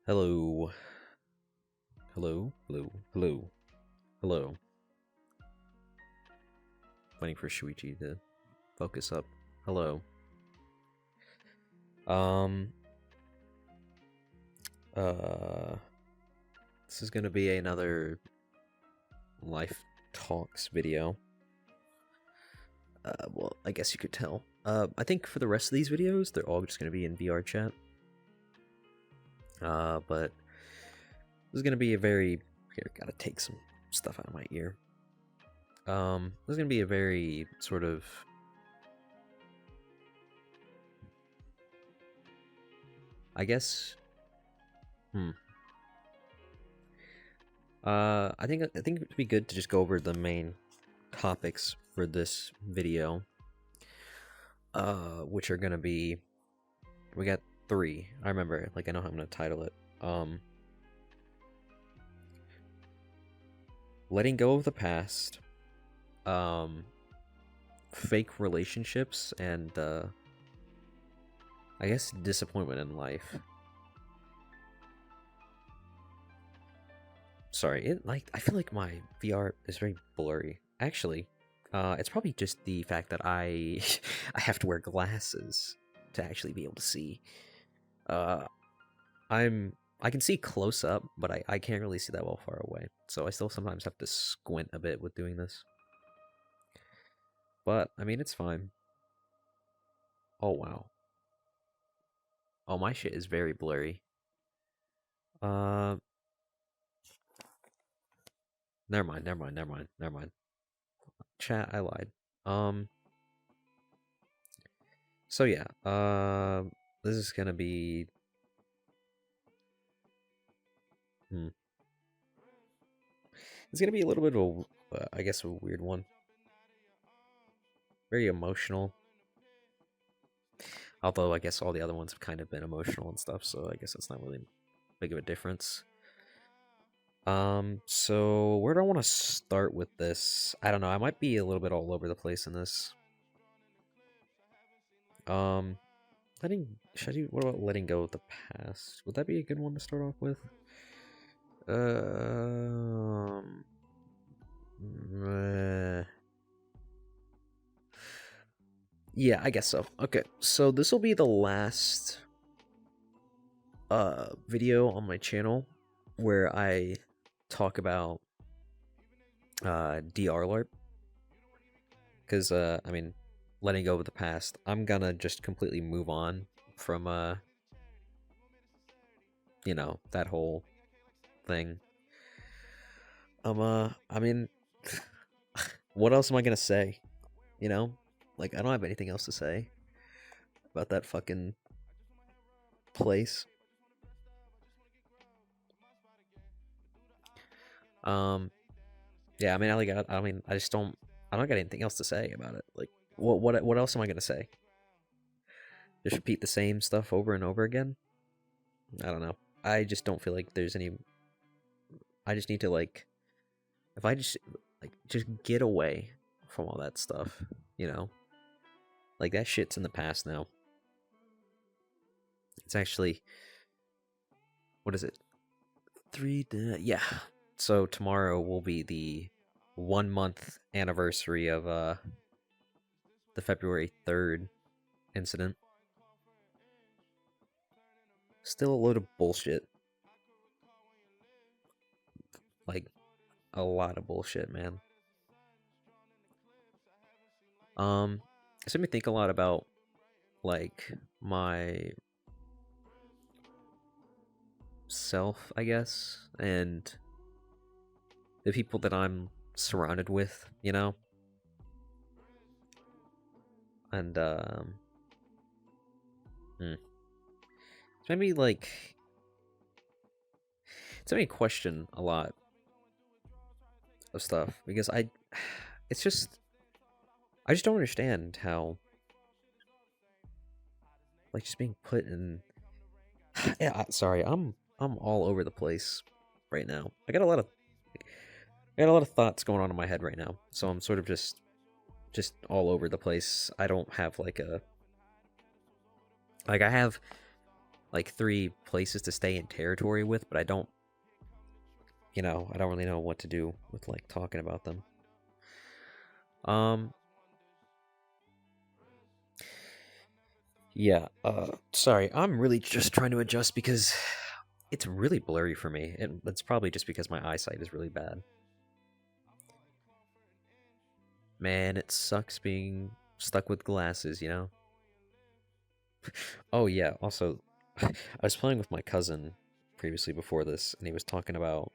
Hello. Hello. Hello. Hello. Hello. Waiting for Shuichi to focus up. Hello. Um. Uh. This is gonna be another Life Talks video. Well, I guess you could tell. I think for the rest of these videos, they're all just gonna be in VR chat. But this is gonna be a very... Here, gotta take some stuff out of my ear. This is gonna be a very sort of... I guess... I think it'd be good to just go over the main topics for this video, which are gonna be, we got three. I remember, like, I know how I'm gonna title it. Letting go of the past, fake relationships, and I guess disappointment in life. Sorry, I feel like my VR is very blurry. Actually, it's probably just the fact that I I have to wear glasses to actually be able to see. I can see close up, but I can't really see that well far away. So I still sometimes have to squint a bit with doing this. But I mean, it's fine. Oh wow. Oh, my shit is very blurry. Uh, never mind. Chat, I lied. So yeah, this is gonna be... It's gonna be a little bit of I guess, a weird one. Very emotional. Although, I guess all the other ones have kind of been emotional and stuff, so I guess it's not really big of a difference. So where do I want to start with this? I don't know, I might be a little bit all over the place in this. What about letting go of the past? Would that be a good one to start off with? Yeah, I guess so. Okay, so this will be the last video on my channel where I talk about DR LARP. Because I mean, letting go of the past, I'm gonna just completely move on from you know, that whole thing. I mean, what else am I gonna say? You know? Like, I don't have anything else to say about that fucking place. Yeah, I mean, I don't got anything else to say about it. Like, what else am I gonna say? Just repeat the same stuff over and over again? I don't know. I just don't feel like there's any... I just need to, like... If I just get away from all that stuff, you know? Like, that shit's in the past now. It's actually... What is it? Yeah. So tomorrow will be the 1 month anniversary of the February 3rd incident. Still a load of bullshit. Like, a lot of bullshit, man. It's made me think a lot about, like, my self, I guess, and the people that I'm surrounded with, you know? And, it's made me, like... It's made me question a lot of stuff, because it's just... I just don't understand how, like, just being put in... Yeah, sorry, I'm all over the place right now. I got a lot of thoughts going on in my head right now, so I'm sort of just all over the place. I don't have like a... Like, I have like 3 places to stay in territory with, but I don't, I don't really know what to do with like talking about them. Um, yeah, sorry, I'm really just trying to adjust because it's really blurry for me. It's probably just because my eyesight is really bad. Man, it sucks being stuck with glasses, you know? Oh, yeah, also, I was playing with my cousin previously before this, and he was talking about,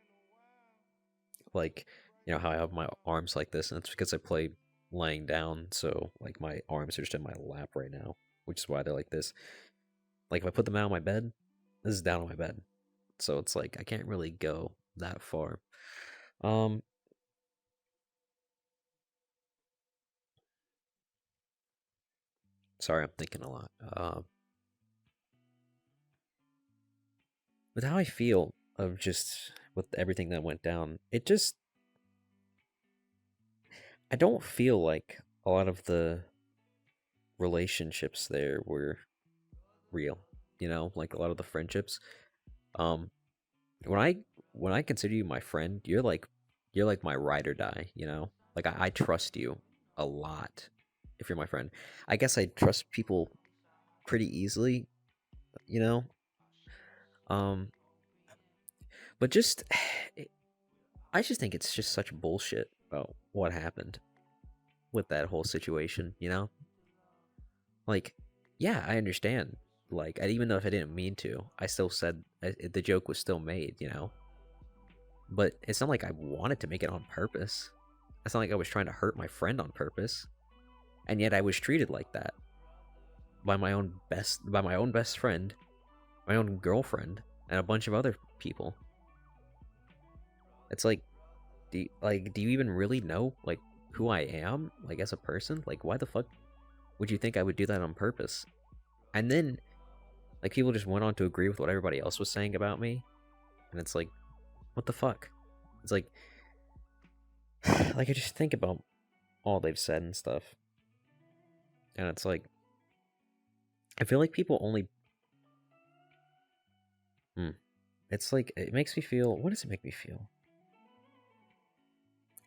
like, how I have my arms like this, and it's because I play laying down, so, like, my arms are just in my lap right now, which is why they're like this. Like, if I put them out on my bed, this is down on my bed. So it's like, I can't really go that far. Um, sorry, I'm thinking a lot. With how I feel of just with everything that went down, I don't feel like a lot of the relationships there were real. Like a lot of the friendships. Um, when I consider you my friend, you're like my ride or die. Like I trust you a lot if you're my friend. I guess I trust people pretty easily. You know. Um, but just I just think it's just such bullshit about what happened with that whole situation. Like, yeah, I understand. Like, even though if I didn't mean to, I still said the joke was still made. But it's not like I wanted to make it on purpose. It's not like I was trying to hurt my friend on purpose. And yet I was treated like that by my own best friend, my own girlfriend, and a bunch of other people. It's like, do you even really know like who I am, like as a person? Like, why the fuck would you think I would do that on purpose? And then like people just went on to agree with what everybody else was saying about me, and it's like, what the fuck? It's like, like I just think about all they've said and stuff, and it's like, I feel like people only, hmm, it's like it makes me feel. What does it make me feel?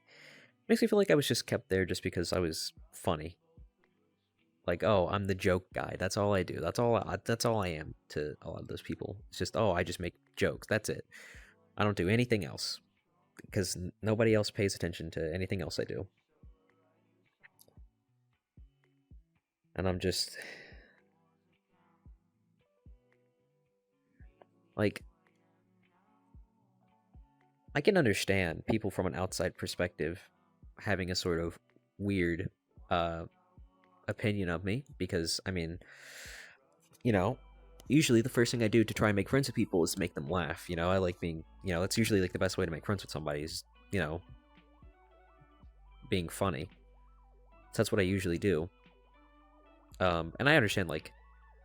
It makes me feel like I was just kept there just because I was funny. Like, oh, I'm the joke guy. That's all I do. That's all I am to a lot of those people. It's just, oh, I just make jokes. That's it. I don't do anything else because nobody else pays attention to anything else I do. And I'm just like, I can understand people from an outside perspective having a sort of weird uh opinion of me because I mean, you know, usually the first thing I do to try and make friends with people is make them laugh. I like being, that's usually like the best way to make friends with somebody is, being funny. So that's what I usually do. And I understand like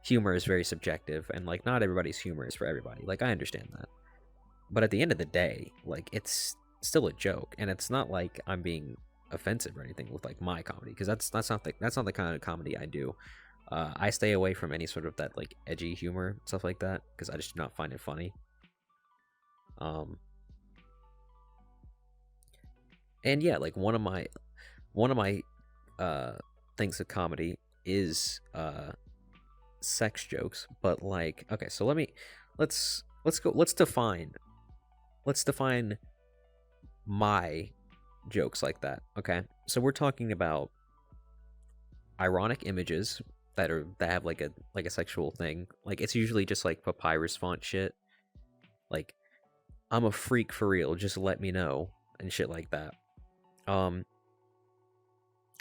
humor is very subjective and like not everybody's humor is for everybody. Like I understand that. But at the end of the day, like it's still a joke and it's not like I'm being offensive or anything with like my comedy because that's not the kind of comedy I do. I stay away from any sort of that like edgy humor stuff like that because I just do not find it funny. Um, and yeah, like one of my uh things of comedy is sex jokes, but like okay, so let's define my jokes like that. Okay, so we're talking about ironic images that have like a sexual thing. Like it's usually just like papyrus font shit. Like I'm a freak for real. Just let me know and shit like that. Um,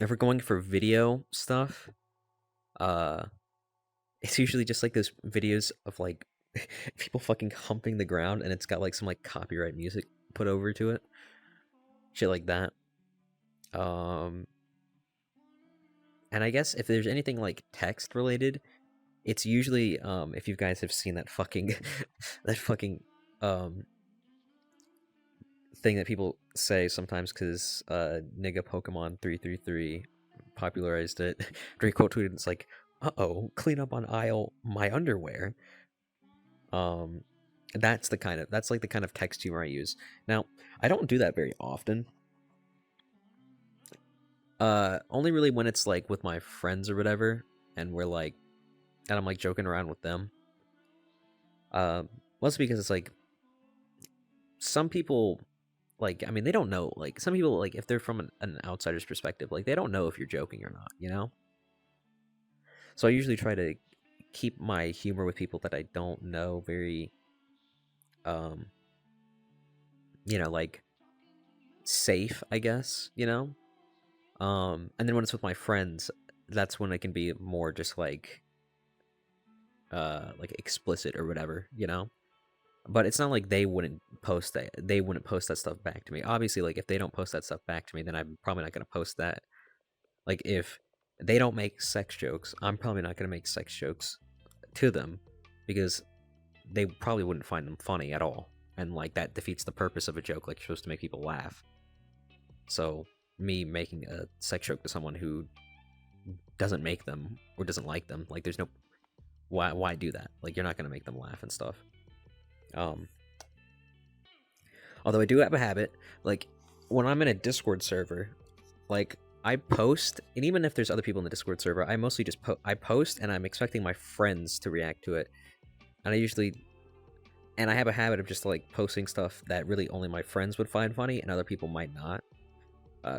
if we're going for video stuff, uh, it's usually just like those videos of like people fucking humping the ground, and it's got like some like copyright music put over to it, shit like that. Um, and I guess if there's anything like text related, it's usually if you guys have seen that fucking that fucking um thing that people say sometimes because nigga Pokemon 333 popularized it. Drake quote tweeted, it's like, "Uh oh, clean up on aisle my underwear." Um, that's like the kind of text humor I use. Now, I don't do that very often. Only really when it's like with my friends or whatever, and I'm like joking around with them. Mostly because it's like some people, like, I mean, they don't know. Like, some people, like, if they're from an outsider's perspective, like, they don't know if you're joking or not, you know? So I usually try to keep my humor with people that I don't know very, um, like, safe, I guess, you know? And then when it's with my friends, that's when it can be more just like explicit or whatever, you know? But it's not like they wouldn't post that stuff back to me. Obviously, like, if they don't post that stuff back to me, then I'm probably not gonna post that. Like, if they don't make sex jokes, I'm probably not gonna make sex jokes to them because they probably wouldn't find them funny at all. And like that defeats the purpose of a joke, like you're supposed to make people laugh. So me making a sex joke to someone who doesn't make them or doesn't like them, like there's no why do that? Like you're not gonna make them laugh and stuff. Um Although I do have a habit, like when I'm in a Discord server, like I post, and even if there's other people in the Discord server, I mostly just I post, and I'm expecting my friends to react to it. And I have a habit of just like posting stuff that really only my friends would find funny, and other people might not.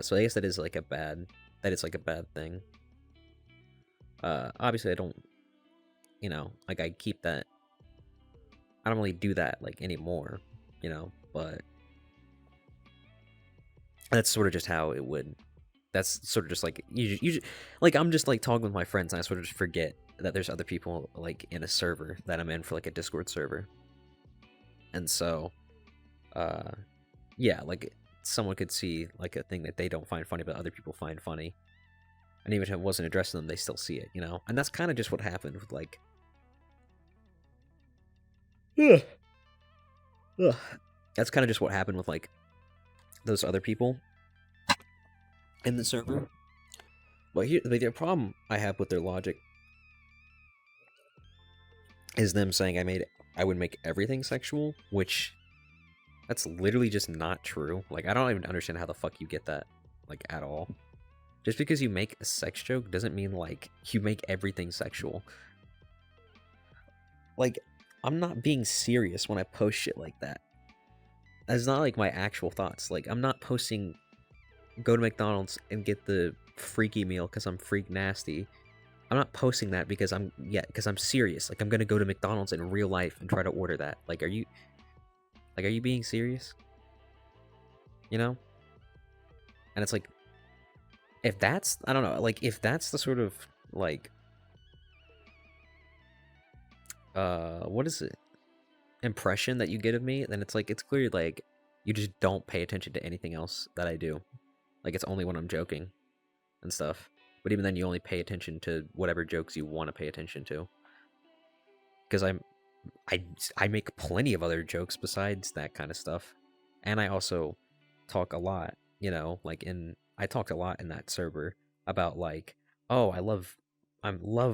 So I guess that is like a bad thing. Obviously I don't, like I keep that. I don't really do that like anymore, but that's sort of just how it would. That's sort of just like like I'm just like talking with my friends, and I sort of just forget that there's other people like in a server that I'm in for like a Discord server, and so, uh, yeah, like someone could see like a thing that they don't find funny, but other people find funny, and even if it wasn't addressed to them, they still see it, and that's kind of just what happened with like, ugh, ugh. That's kind of just what happened with like those other people in the server. But here, like, the problem I have with their logic is them saying I would make everything sexual, which that's literally just not true. Like, I don't even understand how the fuck you get that, like, at all. Just because you make a sex joke doesn't mean like you make everything sexual. Like, I'm not being serious when I post shit like that. That's not like my actual thoughts. Like, I'm not posting go to McDonald's and get the freaky meal because I'm freak nasty. I'm not posting that because I'm serious. Like, I'm gonna go to McDonald's in real life and try to order that. Like, are you being serious? You know? And it's like, if that's, I don't know, like, if that's the sort of like, what is it? Impression that you get of me, then it's like, it's clear like you just don't pay attention to anything else that I do. Like, it's only when I'm joking and stuff. But even then, you only pay attention to whatever jokes you want to pay attention to. Because I make plenty of other jokes besides that kind of stuff, and I also talk a lot. I talked a lot in that server about like, oh, I love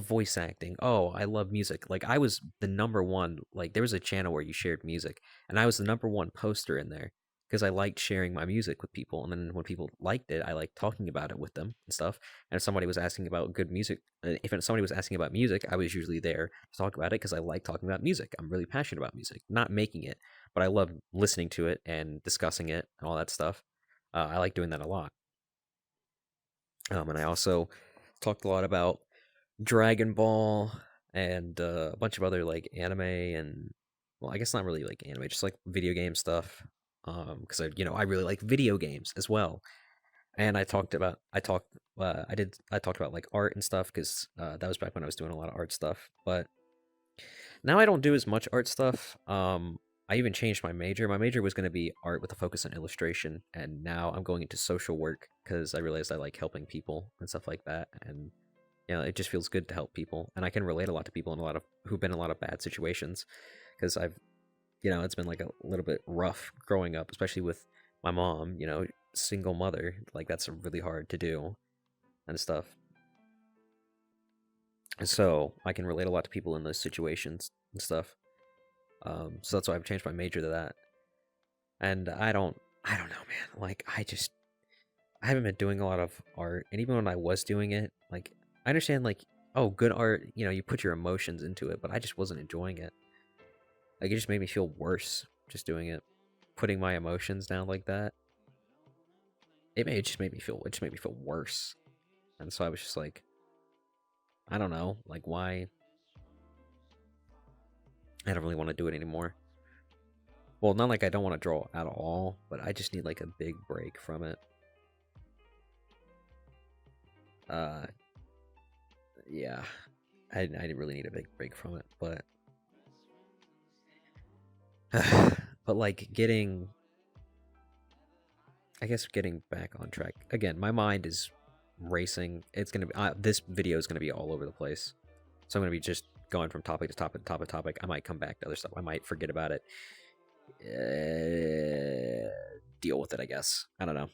voice acting. Oh, I love music. Like, I was the number one. Like, there was a channel where you shared music, and I was the number one poster in there because I liked sharing my music with people. And then when people liked it, I liked talking about it with them and stuff. And if somebody was asking about good music, if somebody was asking about music, I was usually there to talk about it because I like talking about music. I'm really passionate about music, not making it, but I love listening to it and discussing it and all that stuff. I like doing that a lot. And I also talked a lot about Dragon Ball and a bunch of other like anime and, well, I guess not really like anime, just like video game stuff. Because I really like video games as well. And I talked about like art and stuff because that was back when I was doing a lot of art stuff. But now I don't do as much art stuff. I even changed my major. My major was going to be art with a focus on illustration, and now I'm going into social work because I realized I like helping people and stuff like that. And it just feels good to help people, and I can relate a lot to people who've been in a lot of bad situations because it's been like a little bit rough growing up, especially with my mom. Single mother, like that's really hard to do and stuff. So I can relate a lot to people in those situations and stuff. So that's why I've changed my major to that. And I don't know, man. Like, I haven't been doing a lot of art, and even when I was doing it, like, I understand, like, oh, good art, you know, you put your emotions into it, but I just wasn't enjoying it. Like, it just made me feel worse just doing it, putting my emotions down like that. It just made me feel worse, and so I was just like, I don't know, like, why? I don't really want to do it anymore. Well, not like I don't want to draw at all, but I just need like a big break from it. Yeah, I really need a big break from it, but but like I guess getting back on track again. My mind is racing. It's gonna be this video is gonna be all over the place, so I'm gonna be just going from topic to topic to topic to topic. I might come back to other stuff. I might forget about it. Deal with it, I guess. I don't know.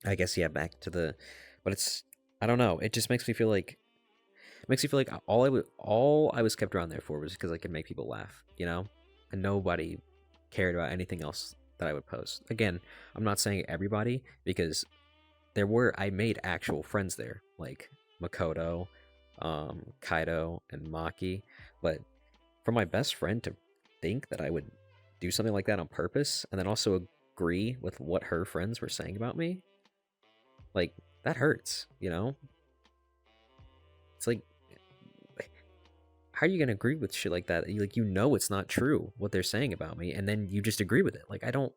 I guess yeah. Back to the, but it's I don't know. It just makes me feel like all I was kept around there for was because I could make people laugh, you know, and nobody cared about anything else that I would post. Again, I'm not saying everybody because I made actual friends there, like Makoto, Kaido, and Maki. But for my best friend to think that I would do something like that on purpose and then also agree with what her friends were saying about me, like, that hurts, you know? It's like, how are you gonna agree with shit like that? You know it's not true what they're saying about me, and then you just agree with it. Like, I don't.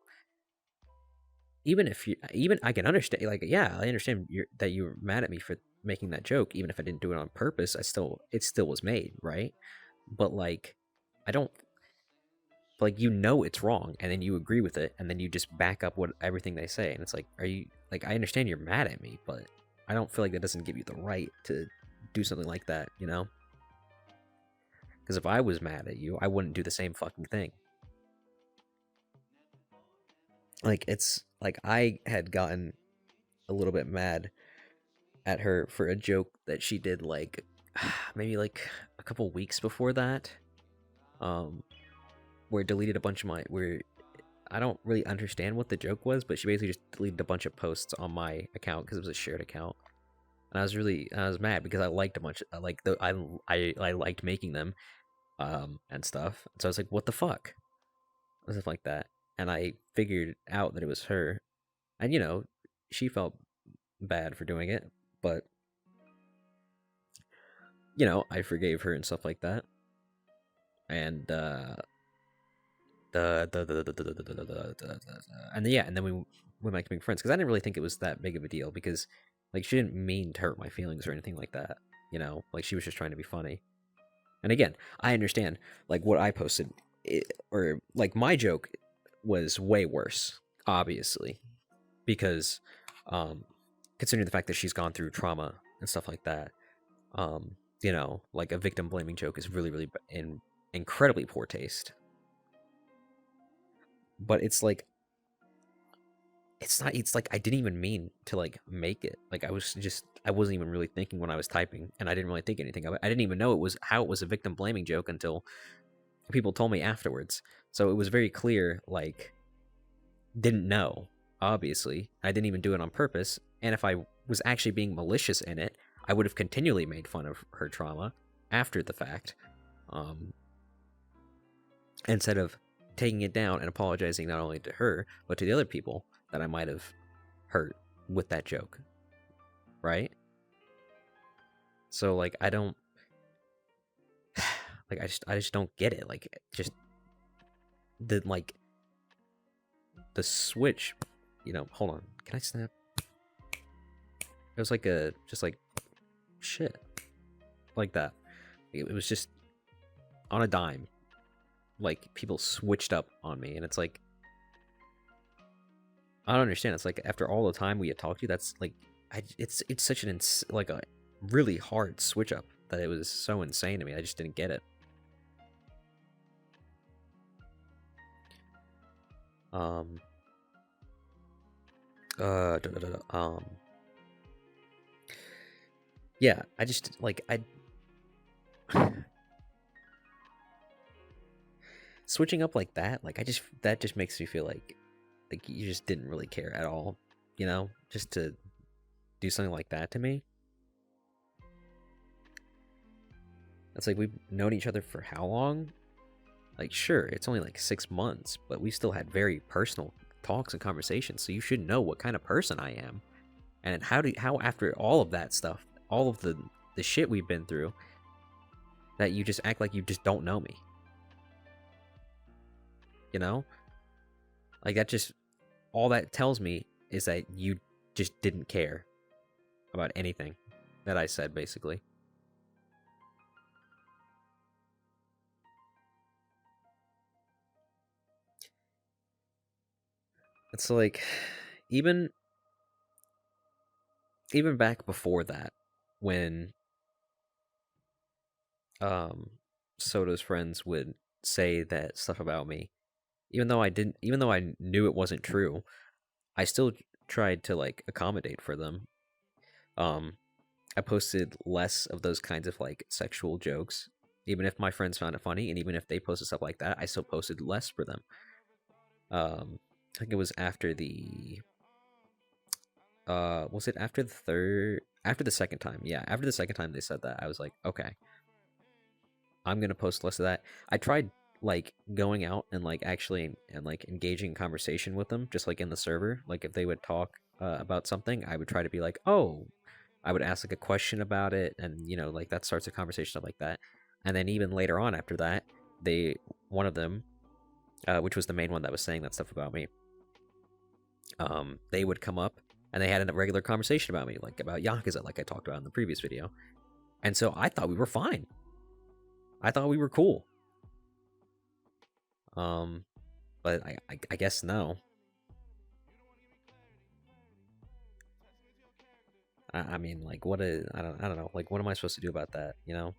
Even I can understand. Like, yeah, I understand that you're mad at me for making that joke. Even if I didn't do it on purpose, it still was made, right? But like, I don't. Like, you know it's wrong, and then you agree with it, and then you just back up what everything they say, and it's like, are you like? I understand you're mad at me, but I don't feel like that doesn't give you the right to do something like that, you know? Because if I was mad at you, I wouldn't do the same fucking thing. Like, it's like I had gotten a little bit mad at her for a joke that she did, like, maybe like a couple weeks before that, um where it deleted a bunch of my where I don't really understand what the joke was, but she basically just deleted a bunch of posts on my account because it was a shared account. And I was mad because I liked a bunch of, I liked making them, and stuff. So I was like, what the fuck? And stuff like that. And I figured out that it was her. And you know, she felt bad for doing it, but you know, I forgave her and stuff like that. And and then, yeah, and then we went back to being friends because I didn't really think it was that big of a deal because like she didn't mean to hurt my feelings or anything like that. You know, like she was just trying to be funny. And again, I understand like what I posted, or like my joke was way worse, obviously, because considering the fact that she's gone through trauma and stuff like that, you know, like a victim blaming joke is really, really in incredibly poor taste. But it's like it's not. It's like I didn't even mean to like make it. Like I wasn't even really thinking when I was typing, and I didn't really think anything of it. I didn't even know it was a victim blaming joke until people told me afterwards. So it was very clear, like, didn't know, obviously. I didn't even do it on purpose. And if I was actually being malicious in it, I would have continually made fun of her trauma after the fact. Instead of taking it down and apologizing not only to her, but to the other people that I might have hurt with that joke. Right? So, like, I don't. Like, I just don't get it. Like, just the like the switch, you know. Hold on, can I snap? It was like just like shit, like that. It was just on a dime. Like, people switched up on me, and it's like, I don't understand. It's like after all the time we had talked to you, that's like, it's such like a really hard switch up that it was so insane to me. I just didn't get it. Yeah, I just like switching up like that, like that just makes me feel like you just didn't really care at all, you know, just to do something like that to me. It's like we've known each other for how long? Like, sure, it's only like 6 months, but we still had very personal talks and conversations. So you should know what kind of person I am, and how after all of that stuff, all of the shit we've been through, that you just act like you just don't know me. You know, like that just all that tells me is that you just didn't care about anything that I said, basically. It's like even even back before that, when um Soda's friends would say that stuff about me, even though I knew it wasn't true, I still tried to like accommodate for them. Um I posted less of those kinds of like sexual jokes, even if my friends found it funny, and even if they posted stuff like that, I still posted less for them. I think it was after the was it after the second time? Yeah, after the second time they said that, I was like, okay, I'm gonna post less of that. I tried like going out and like actually and like engaging in conversation with them, just like in the server. Like if they would talk about something, I would try to be like, oh, I would ask like a question about it, and you know, like that starts a conversation, stuff like that. And then even later on after that, they one of them, which was the main one that was saying that stuff about me, they would come up and they had a regular conversation about me, like about Yakuza, like I talked about in the previous video. And so I thought we were fine. I thought we were cool. Um, but I guess no. I mean, like, I don't know. Like, what am I supposed to do about that? You know?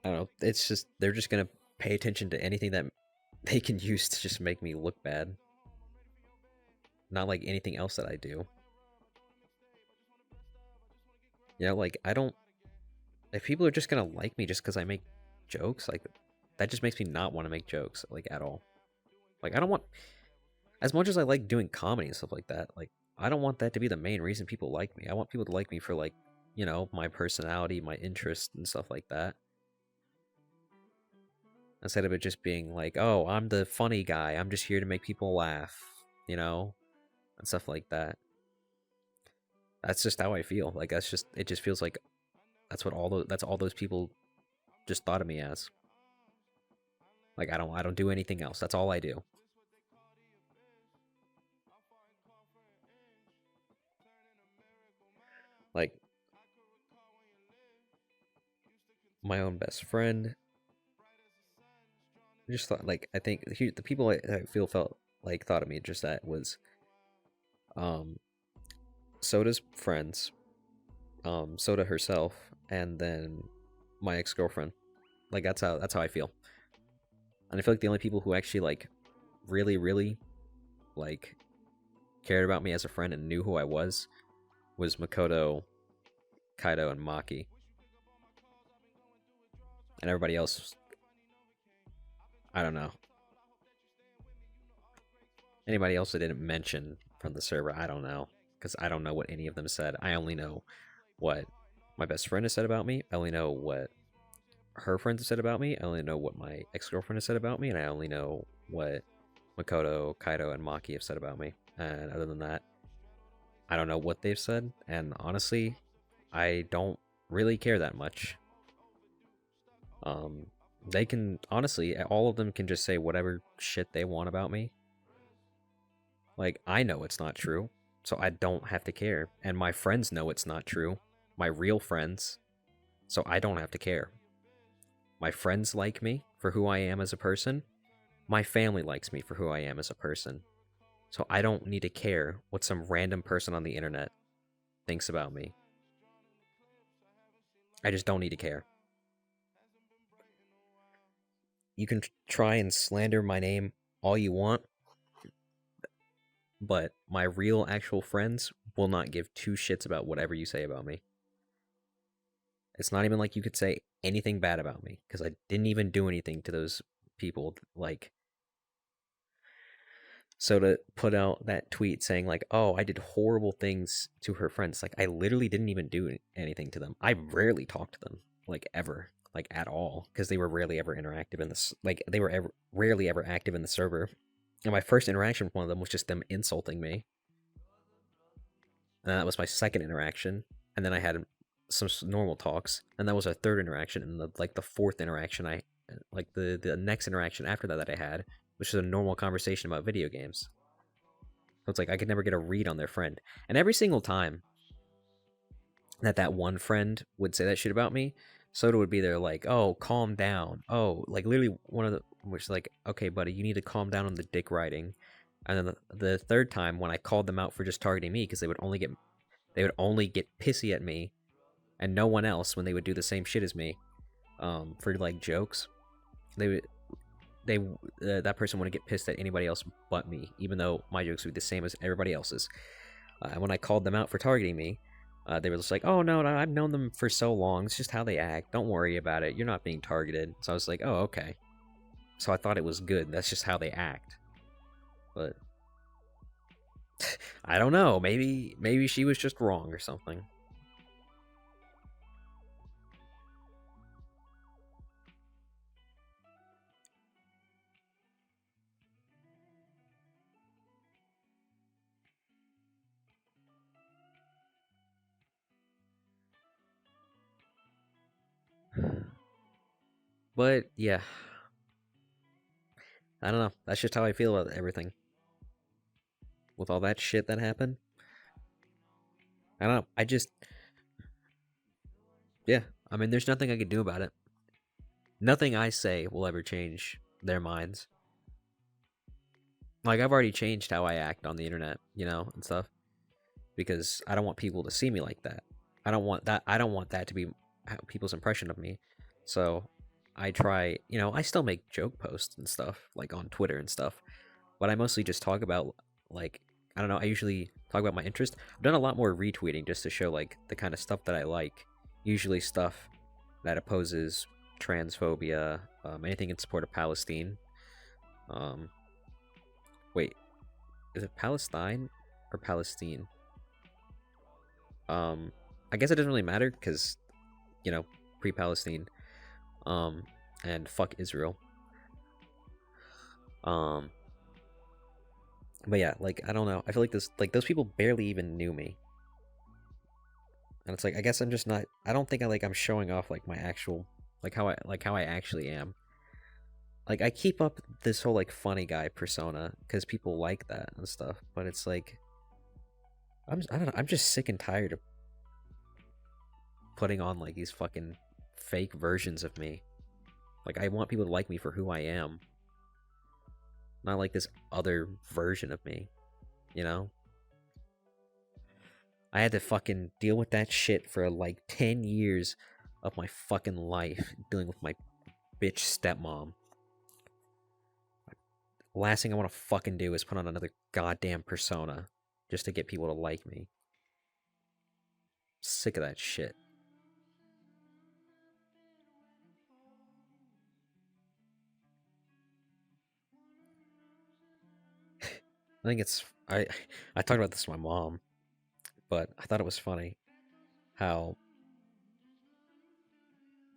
I don't know. It's just they're just gonna pay attention to anything that they can use to just make me look bad. Not like anything else that I do. You know, like I don't. If people are just gonna like me just because I make jokes, like that just makes me not want to make jokes, like at all. Like I don't want, as much as I like doing comedy and stuff like that, like I don't want that to be the main reason people like me. I want people to like me for like, you know, my personality, my interest and stuff like that. Instead of it just being like, oh, I'm the funny guy. I'm just here to make people laugh, you know, and stuff like that. That's just how I feel. Like that's just it just feels like that's all those people just thought of me as. Like I don't do anything else. That's all I do. Like my own best friend just thought like I think the people I feel felt like thought of me just that was um Soda's friends, Soda herself, and then my ex-girlfriend. Like that's how I feel. And I feel like the only people who actually like really like cared about me as a friend and knew who I was Makoto, Kaido, and Maki. And everybody else, I don't know. Anybody else that didn't mention from the server, I don't know. Because I don't know what any of them said. I only know what my best friend has said about me. I only know what her friends have said about me. I only know what my ex-girlfriend has said about me. And I only know what Makoto, Kaido, and Maki have said about me. And other than that, I don't know what they've said. And honestly, I don't really care that much. Um, they can, honestly, all of them can just say whatever shit they want about me. Like, I know it's not true, so I don't have to care. And my friends know it's not true. My real friends. So I don't have to care. My friends like me for who I am as a person. My family likes me for who I am as a person. So I don't need to care what some random person on the internet thinks about me. I just don't need to care. You can try and slander my name all you want, but my real actual friends will not give two shits about whatever you say about me. It's not even like you could say anything bad about me because I didn't even do anything to those people. Like, so to put out that tweet saying like, "Oh, I did horrible things to her friends," like I literally didn't even do anything to them. I rarely talked to them, like ever, like at all, because they were rarely ever interactive in this. Like they were rarely ever active in the server. And my first interaction with one of them was just them insulting me, and that was my second interaction. And then I had some normal talks, and that was our third interaction. And the fourth interaction, like the next interaction after that I had, which is a normal conversation about video games. So it's like I could never get a read on their friend. And every single time that one friend would say that shit about me, Soda would be there like, "Oh, calm down." Oh, like literally one of the which is like, "Okay, buddy, you need to calm down on the dick riding." And then the third time when I called them out for just targeting me because they would only get pissy at me and no one else when they would do the same shit as me, for like jokes. They would that person wouldn't get pissed at anybody else but me, even though my jokes would be the same as everybody else's. When I called them out for targeting me, they were just like, "Oh no, I've known them for so long. It's just how they act. Don't worry about it. You're not being targeted." So I was like, "Oh, okay." So I thought it was good. That's just how they act. But I don't know. Maybe she was just wrong or something. But yeah, I don't know. That's just how I feel about everything. With all that shit that happened, I don't know. Yeah. I mean, there's nothing I could do about it. Nothing I say will ever change their minds. Like, I've already changed how I act on the internet, and stuff. Because I don't want people to see me like that. I don't want that to be people's impression of me. So I try, I still make joke posts and stuff, like on Twitter and stuff. But I mostly just talk about, like, I don't know, I usually talk about my interest. I've done a lot more retweeting just to show, like, the kind of stuff that I like. Usually stuff that opposes transphobia, anything in support of Palestine. Wait, is it Palestine or Palestine? I guess it doesn't really matter because, pre-Palestine, and fuck Israel. But yeah, like I don't know. I feel like those people barely even knew me, and it's like I guess I'm just not. I don't think I'm showing off like my actual how I actually am. Like I keep up this whole like funny guy persona because people like that and stuff, but it's like I don't know. I'm just sick and tired of putting on like these fucking fake versions of me. Like I want people to like me for who I am, not like this other version of me, you know? I had to fucking deal with that shit for like 10 years of my fucking life, dealing with my bitch stepmom. Last thing I want to fucking do is put on another goddamn persona just to get people to like me. Sick of that shit. I think it's I talked about this with my mom, but I thought it was funny how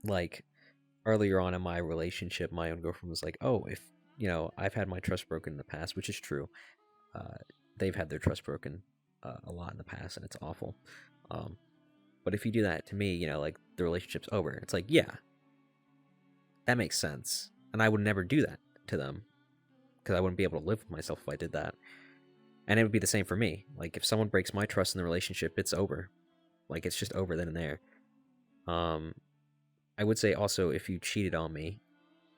like earlier on in my relationship, my own girlfriend was like, "Oh, if I've had my trust broken in the past," which is true. Uh, they've had their trust broken a lot in the past, and it's awful. Um, but if you do that to me, like the relationship's over. It's like, yeah, that makes sense, and I would never do that to them because I wouldn't be able to live with myself if I did that. And it would be the same for me. Like if someone breaks my trust in the relationship, it's over. Like it's just over then and there. Um, I would say also if you cheated on me,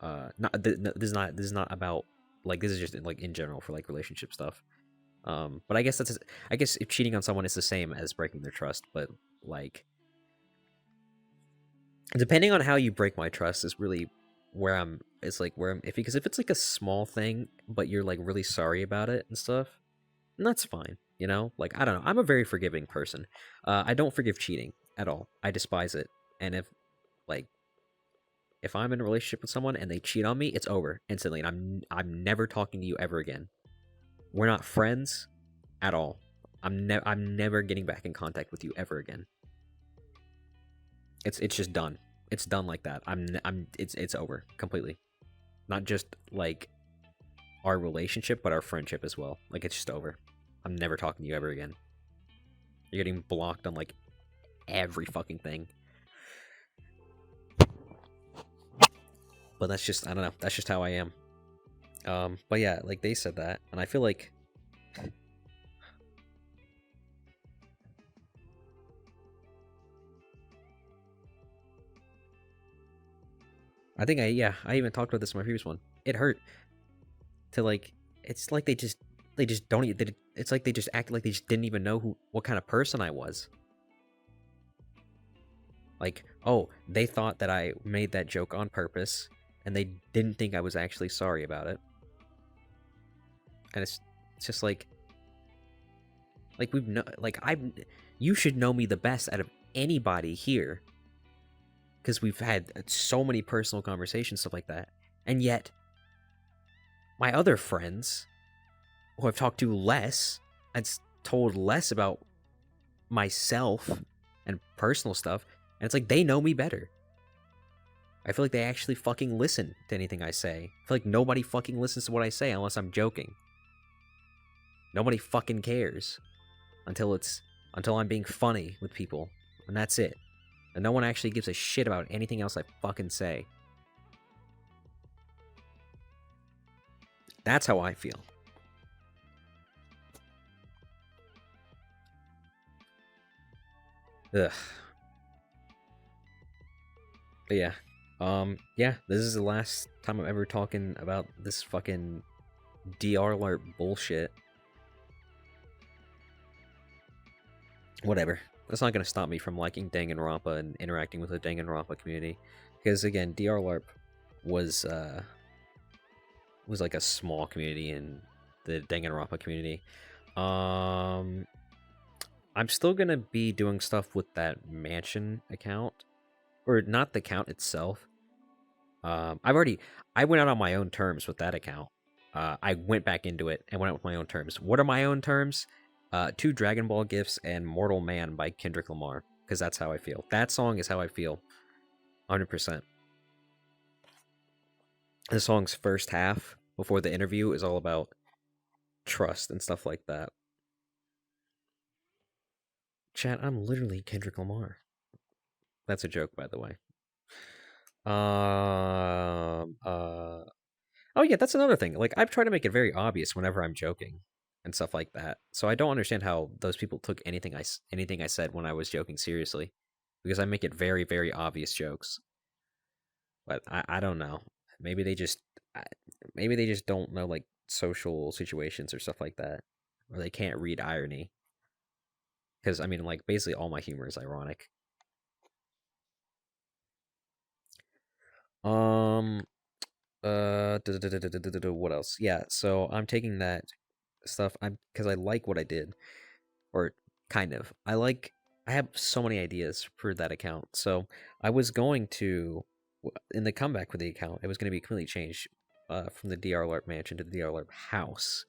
this is not about like this is just like in general for like relationship stuff. But I guess I guess if cheating on someone is the same as breaking their trust, but like depending on how you break my trust is really where I'm. It's like where I'm iffy because if it's like a small thing, but you're like really sorry about it and stuff, and that's fine. Like I don't know. I'm a very forgiving person. I don't forgive cheating at all. I despise it. And like if I'm in a relationship with someone and they cheat on me, it's over instantly, and I'm never talking to you ever again. We're not friends at all. I'm never getting back in contact with you ever again. It's just done. It's done like that. It's over completely. Not just like our relationship, but our friendship as well. Like it's just over. I'm never talking to you ever again. You're getting blocked on like every fucking thing. But that's just, I don't know. That's just how I am. But yeah, like they said that, and I feel like I even talked about this in my previous one. It hurt to like, it's like they just don't it's like they just acted like they just didn't even know what kind of person I was. Like, oh, they thought that I made that joke on purpose, and they didn't think I was actually sorry about it. And it's just like you should know me the best out of anybody here, because we've had so many personal conversations, stuff like that. And yet, my other friends, who I've talked to less and told less about myself and personal stuff, and it's like they know me better. I feel like they actually fucking listen to anything I say. I feel like nobody fucking listens to what I say unless I'm joking. Nobody fucking cares until I'm being funny with people, and that's it. And no one actually gives a shit about anything else I fucking say. That's how I feel. Ugh. But yeah. Yeah, this is the last time I'm ever talking about this fucking DR LARP bullshit. Whatever. That's not gonna stop me from liking Danganronpa and interacting with the Danganronpa community. Because again, DR LARP was like a small community in the Danganronpa community. I'm still gonna be doing stuff with that mansion account, or not the account itself. I went out on my own terms with that account. I went back into it and went out with my own terms. What are my own terms? 2 Dragon Ball gifts and Mortal Man by Kendrick Lamar, because that's how I feel. That song is how I feel, 100%. The song's first half before the interview is all about trust and stuff like that. Chat, I'm literally Kendrick Lamar. That's a joke, by the way. Oh yeah, that's another thing. Like, I've tried to make it very obvious whenever I'm joking and stuff like that. So I don't understand how those people took anything I said when I was joking seriously, because I make it very, very obvious jokes. But I don't know. Maybe they just maybe they just don't know like social situations or stuff like that, or they can't read irony. Because I mean, like, basically all my humor is ironic. Um. What else? Yeah. So I'm taking that stuff. Because I like what I did, or kind of. I have so many ideas for that account. So I was going to, in the comeback for the account, it was going to be completely changed from the DR LARP mansion to the DR LARP house,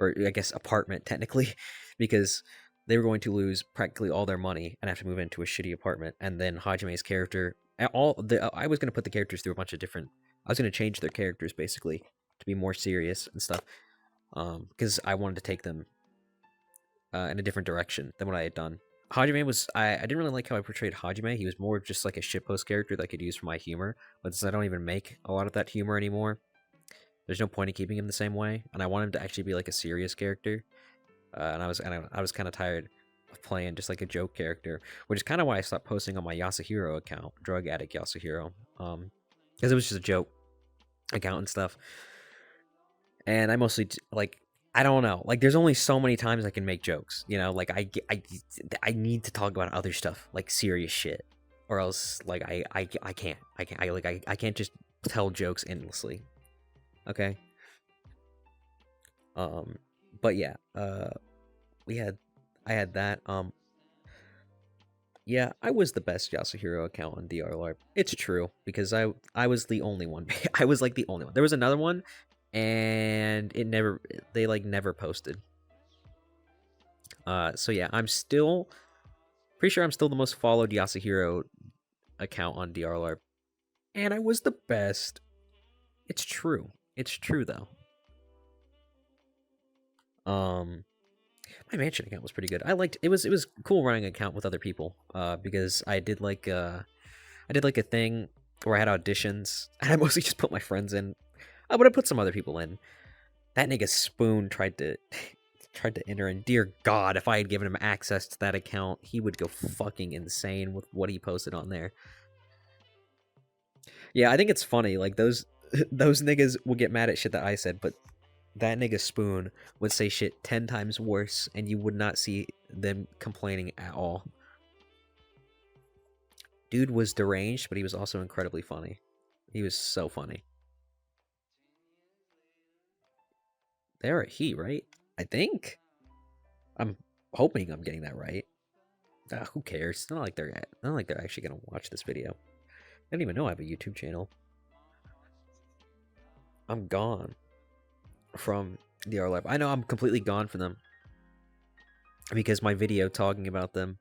or I guess apartment technically, because they were going to lose practically all their money and have to move into a shitty apartment. And then Hajime's character, I was going to put the characters through a bunch of different. I was going to change their characters basically to be more serious and stuff, because I wanted to take them in a different direction than what I had done. Hajime was I didn't really like how I portrayed Hajime. He was more just like a shitpost character that I could use for my humor, but since I don't even make a lot of that humor anymore, there's no point in keeping him the same way. And I want him to actually be like a serious character. And I was kind of tired of playing just like a joke character, which is kind of why I stopped posting on my Yasuhiro account, drug addict Yasuhiro, because it was just a joke account and stuff. And I mostly like, I don't know. Like, there's only so many times I can make jokes, you know. Like, I need to talk about other stuff, like serious shit, or else like I can't I can't just tell jokes endlessly. Okay. But yeah, we had I had that. Yeah, I was the best Yasuhiro account on DRLARP. It's true, because I was the only one. I was like the only one. There was another one, and they like never posted. So yeah, I'm still pretty sure I'm still the most followed Yasuhiro account on DRLARP. And I was the best. It's true. It's true though. My mansion account was pretty good. I liked it was cool running an account with other people. Because I did like a thing where I had auditions, and I mostly just put my friends in. But I put some other people in. That nigga Spoon tried to enter, and dear God, if I had given him access to that account, he would go fucking insane with what he posted on there. Yeah, I think it's funny. Like those niggas will get mad at shit that I said, but that nigga Spoon would say shit 10 times worse, and you would not see them complaining at all. Dude was deranged, but he was also incredibly funny. He was so funny. They're a he, right? I think. I'm hoping I'm getting that right. Who cares? It's not like they're actually gonna watch this video. I don't even know I have a YouTube channel. I'm gone from DRLARP. I know I'm completely gone from them because my video talking about them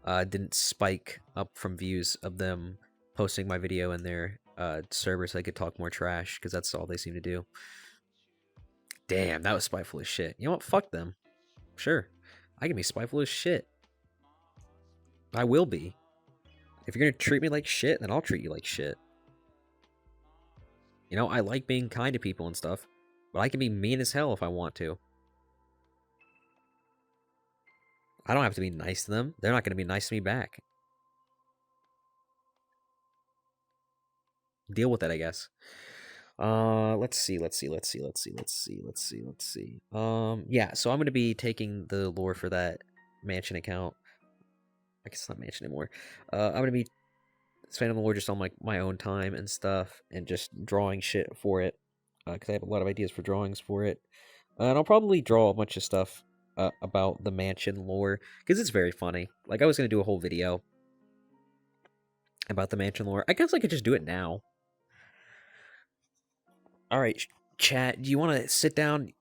didn't spike up from views of them posting my video in their server so I could talk more trash, because that's all they seem to do. Damn, that was spiteful as shit. You know what? Fuck them. Sure. I can be spiteful as shit. I will be. If you're gonna treat me like shit, then I'll treat you like shit. You know, I like being kind to people and stuff, but I can be mean as hell if I want to. I don't have to be nice to them. They're not gonna be nice to me back. Deal with it, I guess. Let's see. Yeah, so I'm gonna be taking the lore for that mansion account. I guess it's not mansion anymore. I'm gonna be spending the lore just on like my own time and stuff, and just drawing shit for it, because I have a lot of ideas for drawings for it. And I'll probably draw a bunch of stuff about the mansion lore, because it's very funny. Like, I was gonna do a whole video about the mansion lore. I guess I could just do it now. All right, chat. Do you want to sit down?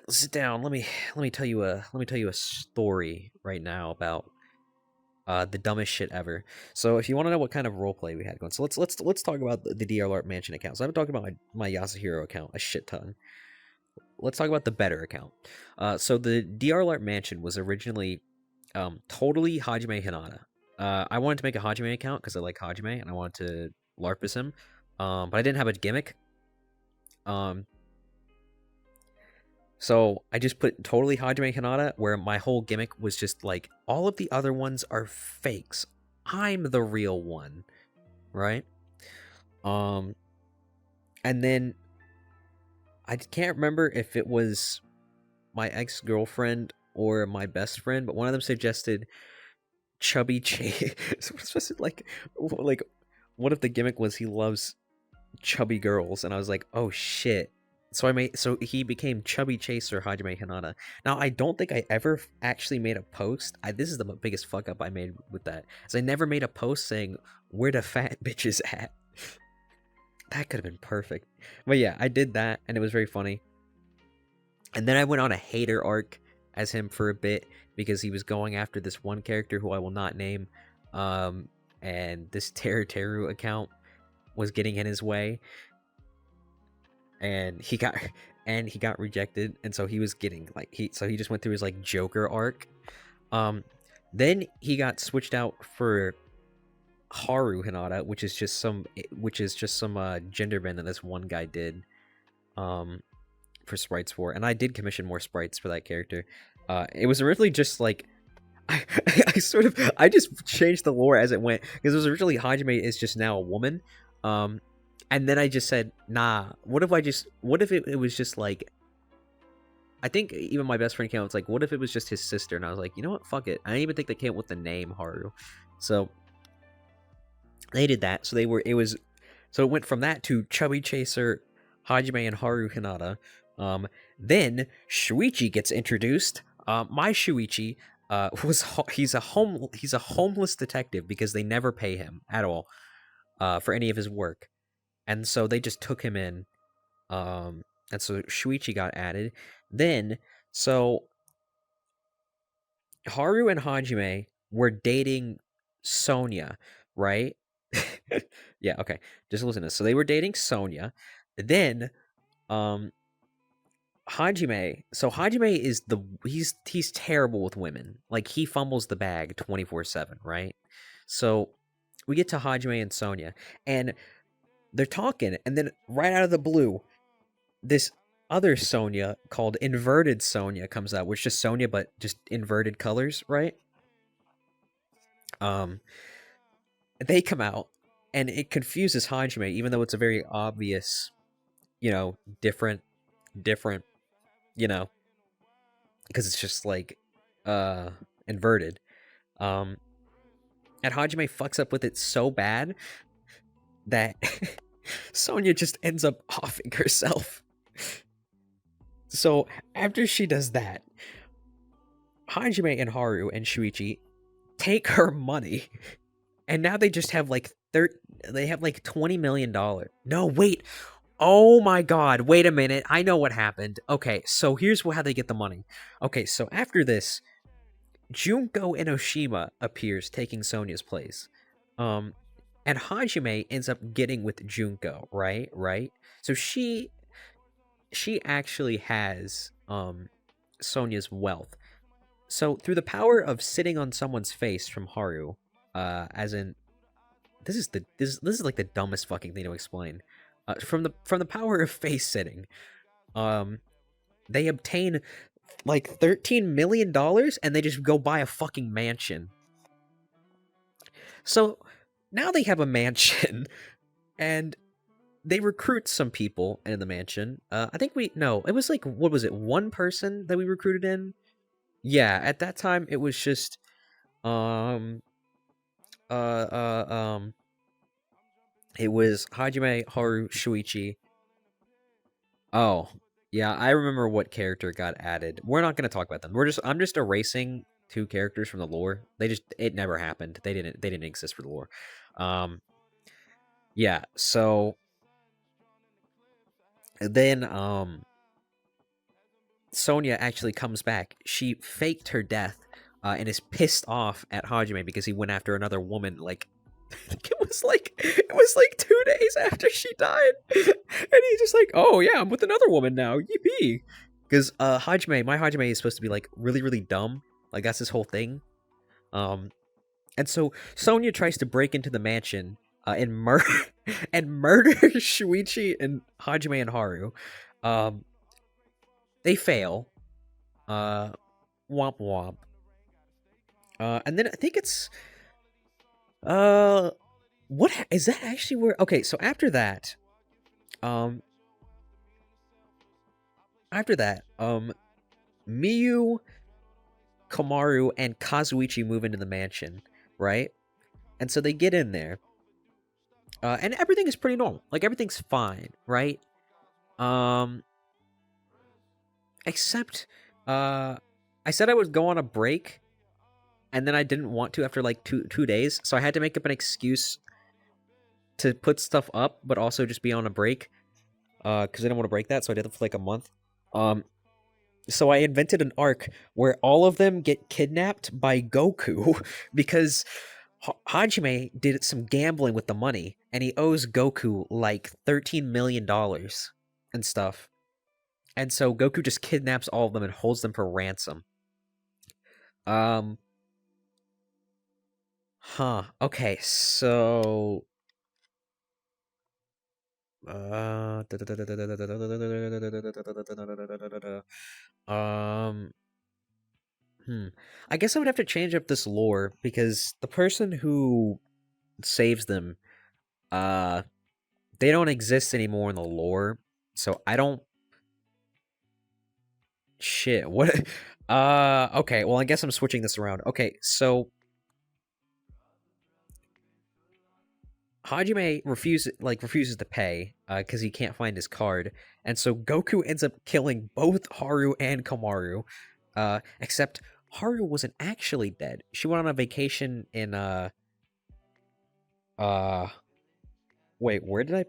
Sit down. Let me tell you a story right now about the dumbest shit ever. So if you want to know what kind of roleplay we had going, so let's talk about the DRLARP mansion account. So I've been talking about my Yasuhiro account a shit ton. Let's talk about the better account. So the DRLARP mansion was originally totally Hajime Hinata. I wanted to make a Hajime account because I like Hajime and I wanted to LARP as him. But I didn't have a gimmick. So I just put totally Hajime Hinata, where my whole gimmick was just like, all of the other ones are fakes. I'm the real one, right? And then I can't remember if it was my ex-girlfriend or my best friend, but one of them suggested Chubby Chase. like what if the gimmick was he loves chubby girls? And I was like, oh shit. So he became Chubby Chaser Hajime Hinata. Now, I don't think I ever actually made a post. This is the biggest fuck up I made with that. I never made a post saying, where the fat bitches at? That could have been perfect. But yeah, I did that, and it was very funny. And then I went on a hater arc as him for a bit, because he was going after this one character who I will not name. And this Teru account was getting in his way. And he got rejected, and so he was getting like he just went through his like Joker arc. Then he got switched out for Haru Hinata, which is just some gender bend that this one guy did for sprites for, and I did commission more sprites for that character. It was originally just like I just changed the lore as it went, because it was originally Hajime is just now a woman. And then I just said, nah, what if it was just like, I think even my best friend came out, it's like, what if it was just his sister? And I was like, you know what, fuck it. I didn't even think they came up with the name Haru. So they did that. So it went from that to Chubby Chaser, Hajime, and Haru Hinata. Then Shuichi gets introduced. My Shuichi, he's a homeless detective because they never pay him at all for any of his work, and so they just took him in. And so Shuichi got added. Then so Haru and Hajime were dating Sonia, right? Yeah, okay. Just listen to this. So they were dating Sonia. Then um Hajime is he's terrible with women. Like he fumbles the bag 24/7, right? So we get to Hajime and Sonia and they're talking and then right out of the blue this other Sonia called Inverted Sonia comes out, which is just Sonia but just inverted colors, right? Um they come out and it confuses Hajime even though it's a very obvious, different, you know, because it's just like uh inverted. Um and Hajime fucks up with it so bad that Sonya just ends up offing herself. So after she does that, Hajime and Haru and Shuichi take her money, and now they just have like they have like $20 million. No, wait. Oh my god, wait a minute. I know what happened. Okay, so here's how they get the money. Okay, so after this, Junko Enoshima appears taking Sonya's place. And Hajime ends up getting with Junko, right? Right? So she actually has Sonya's wealth. So through the power of sitting on someone's face from Haru, as in this is like the dumbest fucking thing to explain. From the power of face sitting, they obtain like $13 million and they just go buy a fucking mansion. So now they have a mansion and they recruit some people in the mansion. I think it was like, what was it? One person that we recruited in? Yeah, at that time it was just um uh uh um it was Hajime, Haru, Shuichi. Oh, yeah, I remember what character got added. We're not going to talk about them. I'm just erasing two characters from the lore. It never happened. They didn't exist for the lore. Yeah, so then Sonia actually comes back. She faked her death and is pissed off at Hajime because he went after another woman. Like it was like 2 days after she died, and he's just like, "Oh yeah, I'm with another woman now, yippee!" Because my Hajime is supposed to be like really really dumb. Like that's his whole thing. Um, and so Sonia tries to break into the mansion and murder and murder Shuichi and Hajime and Haru. They fail. Womp womp. And then I think it's what is that actually where? Okay, so um, Miyu, Komaru, and Kazuichi move into the mansion, right? And so they get in there, and everything is pretty normal. Like everything's fine, right? Um, except, I said I would go on a break, and then I didn't want to after like two days, so I had to make up an excuse to put stuff up, but also just be on a break, because I didn't want to break that, so I did it for like a month. So I invented an arc where all of them get kidnapped by Goku because Hajime did some gambling with the money, and he owes Goku like $13 million and stuff. And so Goku just kidnaps all of them and holds them for ransom. Okay, so um I guess I would have to change up this lore because the person who saves them, uh they don't exist anymore in the lore. So I don't shit. What okay, well I guess I'm switching this around. Okay, so Hajime refuses to pay because he can't find his card, and so Goku ends up killing both Haru and Komaru. Except Haru wasn't actually dead. She went on a vacation in uh wait, where did I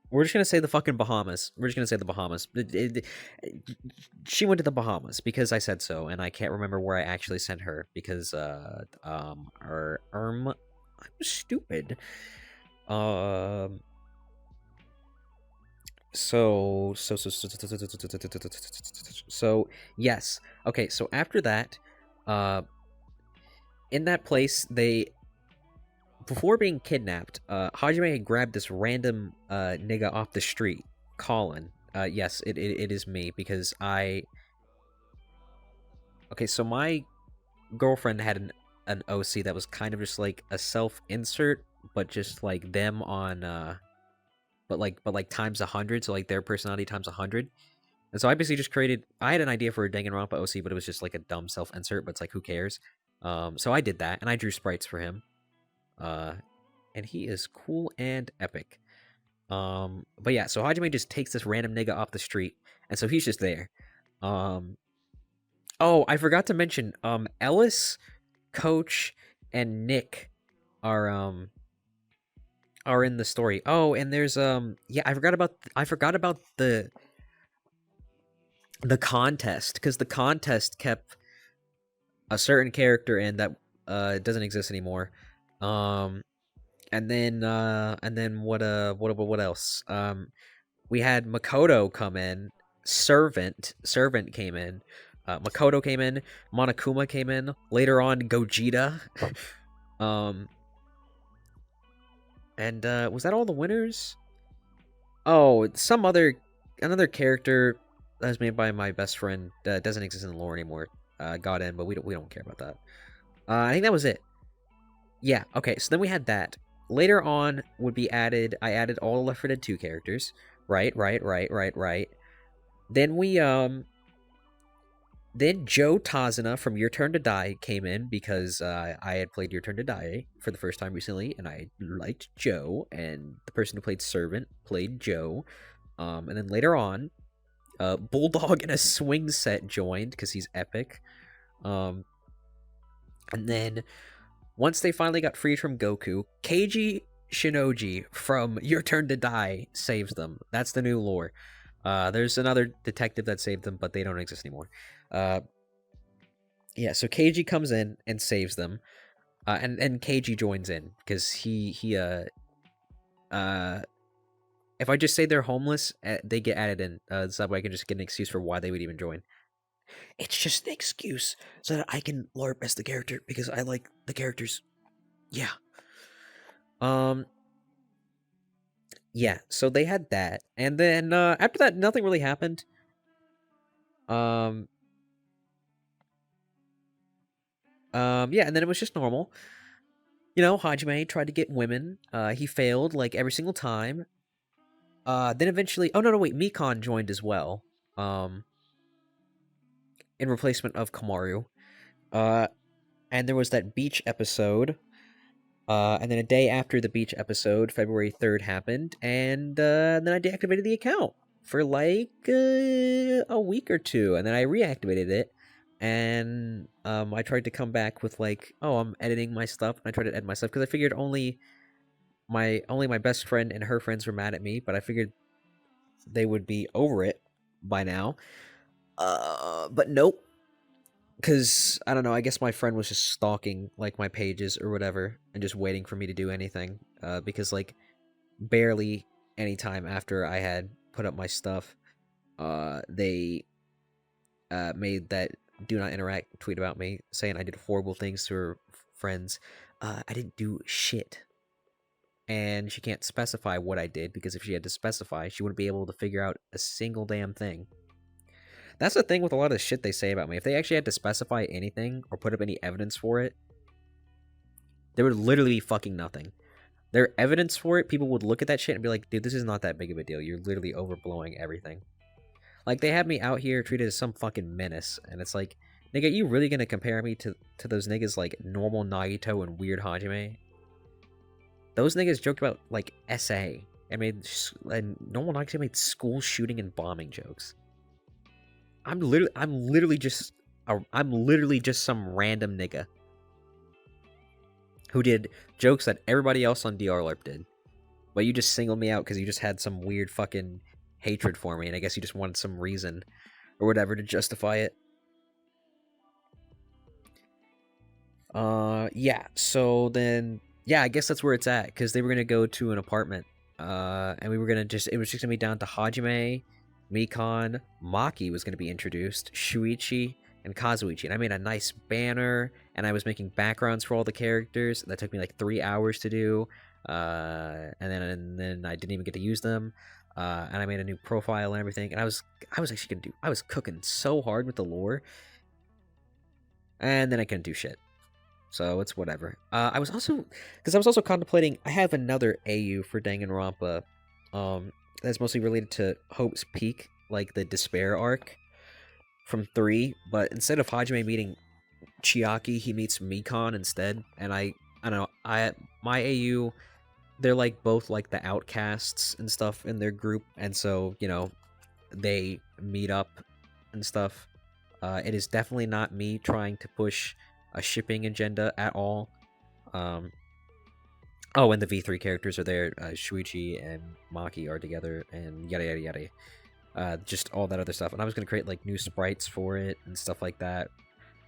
we're just gonna say the fucking Bahamas. We're just gonna say the Bahamas. She went to the Bahamas because I said so, and I can't remember where I actually sent her because I'm stupid. Um, so yes. Okay, so after that, uh, in that place, before being kidnapped, Hajime had grabbed this random nigga off the street, Colin. Yes, it is me because okay, so my girlfriend had an OC that was kind of just like a self insert, but just like them on but like times 100, so like their personality times 100. And so I basically just created. I had an idea for a Danganronpa OC, but it was just like a dumb self insert. But it's like, who cares? So I did that, and I drew sprites for him. And he is cool and epic. But yeah, so Hajime just takes this random nigga off the street, and so he's just there. Oh, I forgot to mention, Ellis, Coach, and Nick are in the story. Oh, and there's yeah, I forgot about the contest, because the contest kept a certain character in that doesn't exist anymore. And then what else? We had Makoto come in, Servant came in, Makoto came in, Monokuma came in, later on Gogeta. And was that all the winners? Oh, another character that was made by my best friend that doesn't exist in the lore anymore. Got in, but we don't care about that. I think that was it. Yeah, okay, so then we had that. Later on would be added, I added all the Left 4 Dead 2 characters. Right. Then then Joe Tazuna from Your Turn to Die came in because I had played Your Turn to Die for the first time recently, and I liked Joe, and the person who played Servant played Joe. And then later on, Bulldog in a swing set joined because he's epic. And then once they finally got freed from Goku, Keiji Shinoji from Your Turn to Die saves them. That's the new lore. There's another detective that saved them, but they don't exist anymore. Yeah, so Keiji comes in and saves them. And Keiji joins in because if I just say they're homeless, they get added in. So that way I can just get an excuse for why they would even join. It's just an excuse so that I can LARP as the character because I like the characters. Yeah. Yeah, so they had that. And then after that nothing really happened. Yeah, and then it was just normal. You know, Hajime tried to get women. He failed like every single time. Then eventually, oh no, wait, Mikon joined as well. In replacement of Kamaru. And there was that beach episode. And then a day after the beach episode, February 3rd happened, and then I deactivated the account for like a week or two, and then I reactivated it, and I tried to come back with like, oh, I'm editing my stuff, and I tried to edit my stuff because I figured only my best friend and her friends were mad at me, but I figured they would be over it by now. But nope. Because, I don't know, I guess my friend was just stalking, like, my pages or whatever, and just waiting for me to do anything, because, like, barely any time after I had put up my stuff, they, made that do not interact tweet about me, saying I did horrible things to her friends. I didn't do shit. And she can't specify what I did, because if she had to specify, she wouldn't be able to figure out a single damn thing. That's the thing with a lot of the shit they say about me. If they actually had to specify anything or put up any evidence for it, there would literally be fucking nothing. Their evidence for it, people would look at that shit and be like, dude, this is not that big of a deal. You're literally overblowing everything. Like, they have me out here treated as some fucking menace, and it's like, nigga, you really gonna compare me to those niggas like normal Nagito and weird Hajime? Those niggas joked about, like, SA, and normal Nagito made school shooting and bombing jokes. I'm literally just I'm literally just some random nigga who did jokes that everybody else on DRLARP did. But you just singled me out because you just had some weird fucking hatred for me, and I guess you just wanted some reason or whatever to justify it. Yeah, so then, yeah, I guess that's where it's at, because they were gonna go to an apartment, and we were gonna it was just gonna be down to Hajime, Mikan, Maki was gonna be introduced, Shuichi, and Kazuichi, and I made a nice banner, and I was making backgrounds for all the characters, that took me like 3 hours to do, and then I didn't even get to use them, and I made a new profile and everything, and I was actually gonna I was cooking so hard with the lore, and then I couldn't do shit. So it's whatever. I was also contemplating. I have another AU for Danganronpa, that's mostly related to Hope's Peak, like the Despair arc from 3. But instead of Hajime meeting Chiaki, he meets Mikan instead. And I don't know. My AU, they're like both like the outcasts and stuff in their group, and so they meet up and stuff. It is definitely not me trying to push a shipping agenda at all. Oh, and the V3 characters are there. Shuichi and Maki are together, and yada yada yada. Just all that other stuff. And I was gonna create like new sprites for it and stuff like that.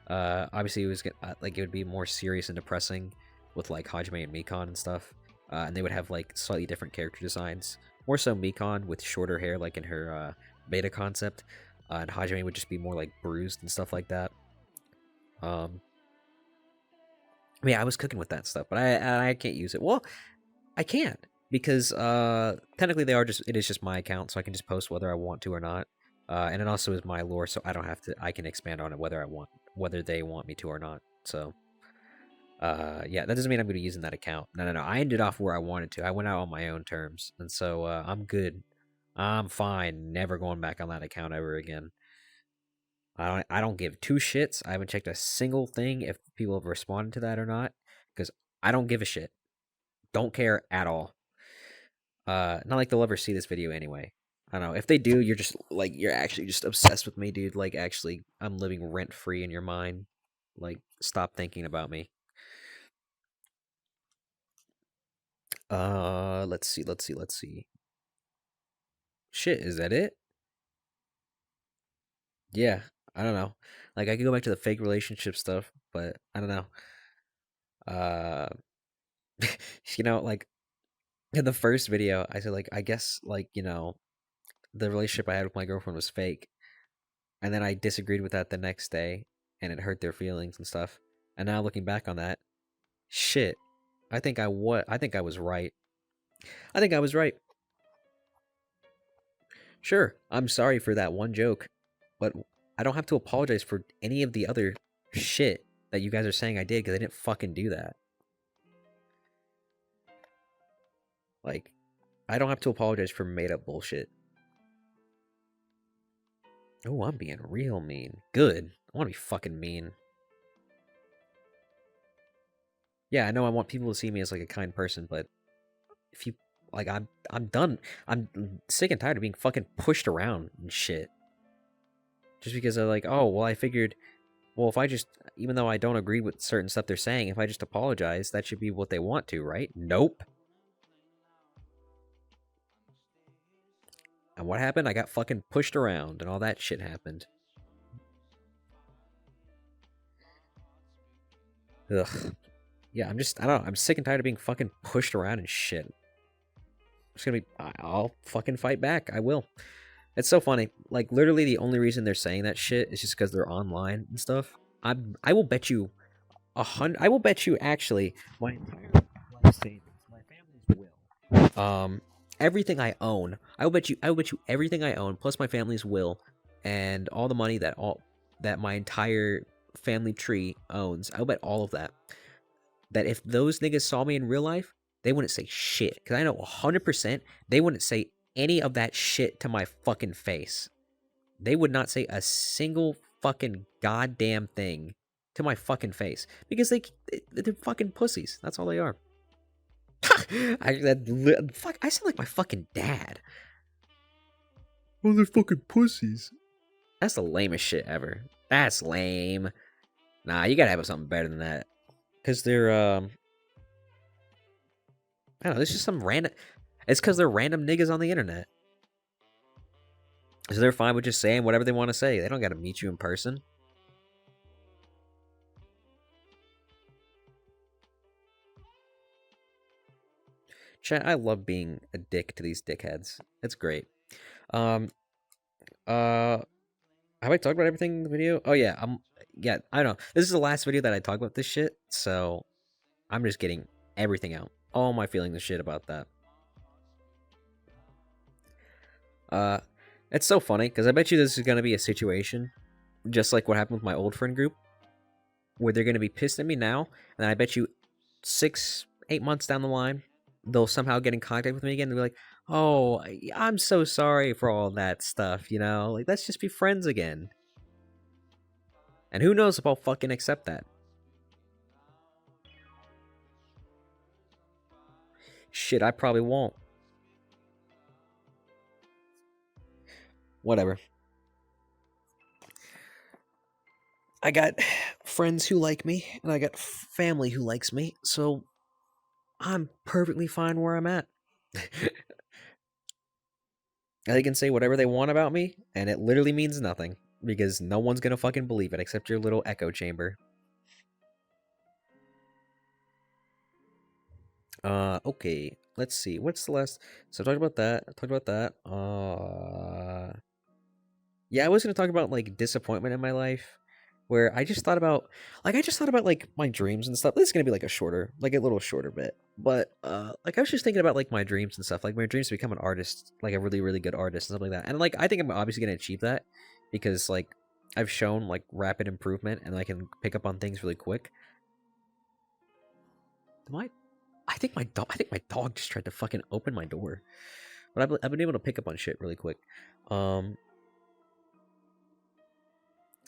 Obviously, it was like it would be more serious and depressing with like Hajime and Mikan and stuff. And they would have like slightly different character designs. More so Mikan with shorter hair, like in her beta concept, and Hajime would just be more like bruised and stuff like that. Yeah, I was cooking with that stuff, but I can't use it. Well, I can't because technically it is just my account, so I can just post whether I want to or not. And it also is my lore, so I don't have to. I can expand on it whether they want me to or not. So yeah, that doesn't mean I'm going to be using that account. No. I ended off where I wanted to. I went out on my own terms, and so I'm good. I'm fine. Never going back on that account ever again. I don't give two shits. I haven't checked a single thing if people have responded to that or not, because I don't give a shit. Don't care at all. Not like they'll ever see this video anyway. I don't know. If they do, you're actually just obsessed with me, dude. Like, actually, I'm living rent free in your mind. Like, stop thinking about me. Let's see. Shit, is that it? Yeah, I don't know. Like, I could go back to the fake relationship stuff, but I don't know. Uh, like in the first video, I said like, I guess like the relationship I had with my girlfriend was fake, and then I disagreed with that the next day, and it hurt their feelings and stuff. And now looking back on that, shit, I think I was right. I think I was right. Sure, I'm sorry for that one joke, but I don't have to apologize for any of the other shit that you guys are saying I did, because I didn't fucking do that. Like, I don't have to apologize for made up bullshit. Oh, I'm being real mean. Good. I want to be fucking mean. Yeah, I know I want people to see me as like a kind person, but if you like, I'm done. I'm sick and tired of being fucking pushed around and shit. Just because they're like, oh, well, I figured, well, if I just, even though I don't agree with certain stuff they're saying, if I just apologize, that should be what they want to, right? Nope. And what happened? I got fucking pushed around and all that shit happened. Ugh. Yeah, I don't know. I'm sick and tired of being fucking pushed around and shit. I'll fucking fight back. I will. It's so funny. Like, literally the only reason they're saying that shit is just because they're online and stuff. I will bet you I will bet you actually my entire life savings, my family's will, everything I own. I will bet you everything I own plus my family's will and all the money that my entire family tree owns. I'll bet all of that if those niggas saw me in real life, they wouldn't say shit. Because I know 100% they wouldn't say any of that shit to my fucking face. They would not say a single fucking goddamn thing to my fucking face. Because they're fucking pussies. That's all they are. I sound like my fucking dad. Oh, they're fucking pussies. That's the lamest shit ever. That's lame. Nah, you gotta have something better than that. Because they're, I don't know, there's just some random. It's because they're random niggas on the internet. So they're fine with just saying whatever they want to say. They don't gotta meet you in person. Chat, I love being a dick to these dickheads. It's great. Um, have I talked about everything in the video? Oh yeah, yeah, I don't know. This is the last video that I talk about this shit, so I'm just getting everything out. All my feelings and shit about that. Uh, it's so funny, because I bet you this is gonna be a situation, just like what happened with my old friend group, where they're gonna be pissed at me now, and I bet you 6, 8 months down the line, they'll somehow get in contact with me again and be like, "Oh, I'm so sorry for all that stuff, you know? Like, let's just be friends again." And who knows if I'll fucking accept that. Shit, I probably won't. Whatever. I got friends who like me, and I got family who likes me, so I'm perfectly fine where I'm at. They can say whatever they want about me, and it literally means nothing, because no one's gonna fucking believe it except your little echo chamber. Okay. Let's see. What's the last? So I talked about that. I talked about that. Yeah, I was gonna talk about like disappointment in my life, where I just thought about like my dreams and stuff. This is gonna be like a little shorter bit. But like I was just thinking about like my dreams and stuff, like my dreams to become an artist, like a really really good artist and stuff like that. And like I think I'm obviously gonna achieve that because like I've shown like rapid improvement and I can pick up on things really quick. I think my dog just tried to fucking open my door, but I've been able to pick up on shit really quick. Um,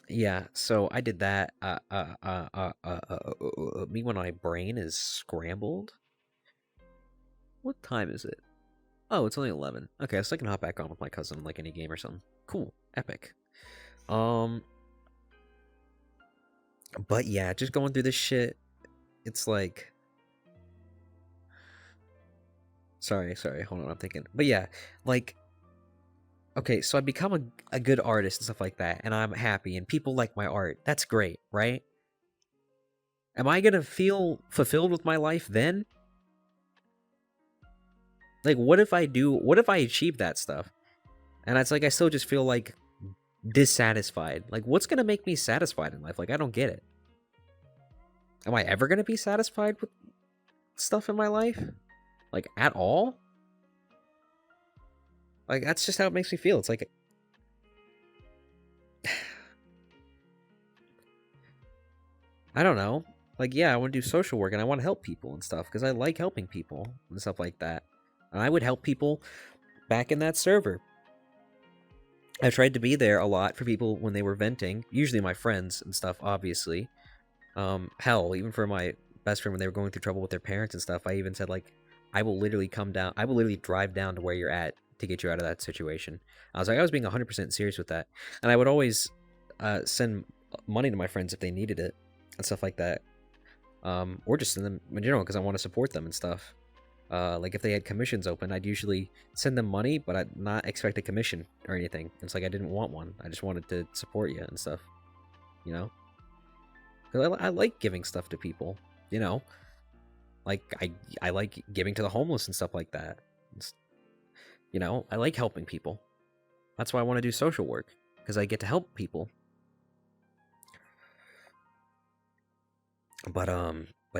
yeah, so I did that. Me when my brain is scrambled. What time is it? Oh, it's only 11. Okay, so I can hop back on with my cousin like any game or something. Cool, epic. Um, but yeah, just going through this shit. It's like, sorry, hold on, I'm thinking. But yeah, like okay, so I become a good artist and stuff like that, and I'm happy, and people like my art. That's great, right? Am I gonna feel fulfilled with my life then? Like, what if I achieve that stuff? And it's like, I still just feel like dissatisfied. Like, what's gonna make me satisfied in life? Like, I don't get it. Am I ever gonna be satisfied with stuff in my life? Like, at all? Like, that's just how it makes me feel. It's like, I don't know. Like, yeah, I want to do social work and I want to help people and stuff because I like helping people and stuff like that. And I would help people back in that server. I tried to be there a lot for people when they were venting, usually my friends and stuff, obviously. Hell, even for my best friend when they were going through trouble with their parents and stuff, I even said, like, I will literally drive down to where you're at to get you out of that situation. I was being 100% serious with that. And I would always send money to my friends if they needed it and stuff like that. Or just send them in general because I want to support them and stuff. Like if they had commissions open, I'd usually send them money, but I'd not expect a commission or anything. It's like I didn't want one. I just wanted to support you and stuff, you know? 'Cause I like giving stuff to people, you know? Like I like giving to the homeless and stuff like that. You know, I like helping people. That's why I want to do social work because I get to help people. But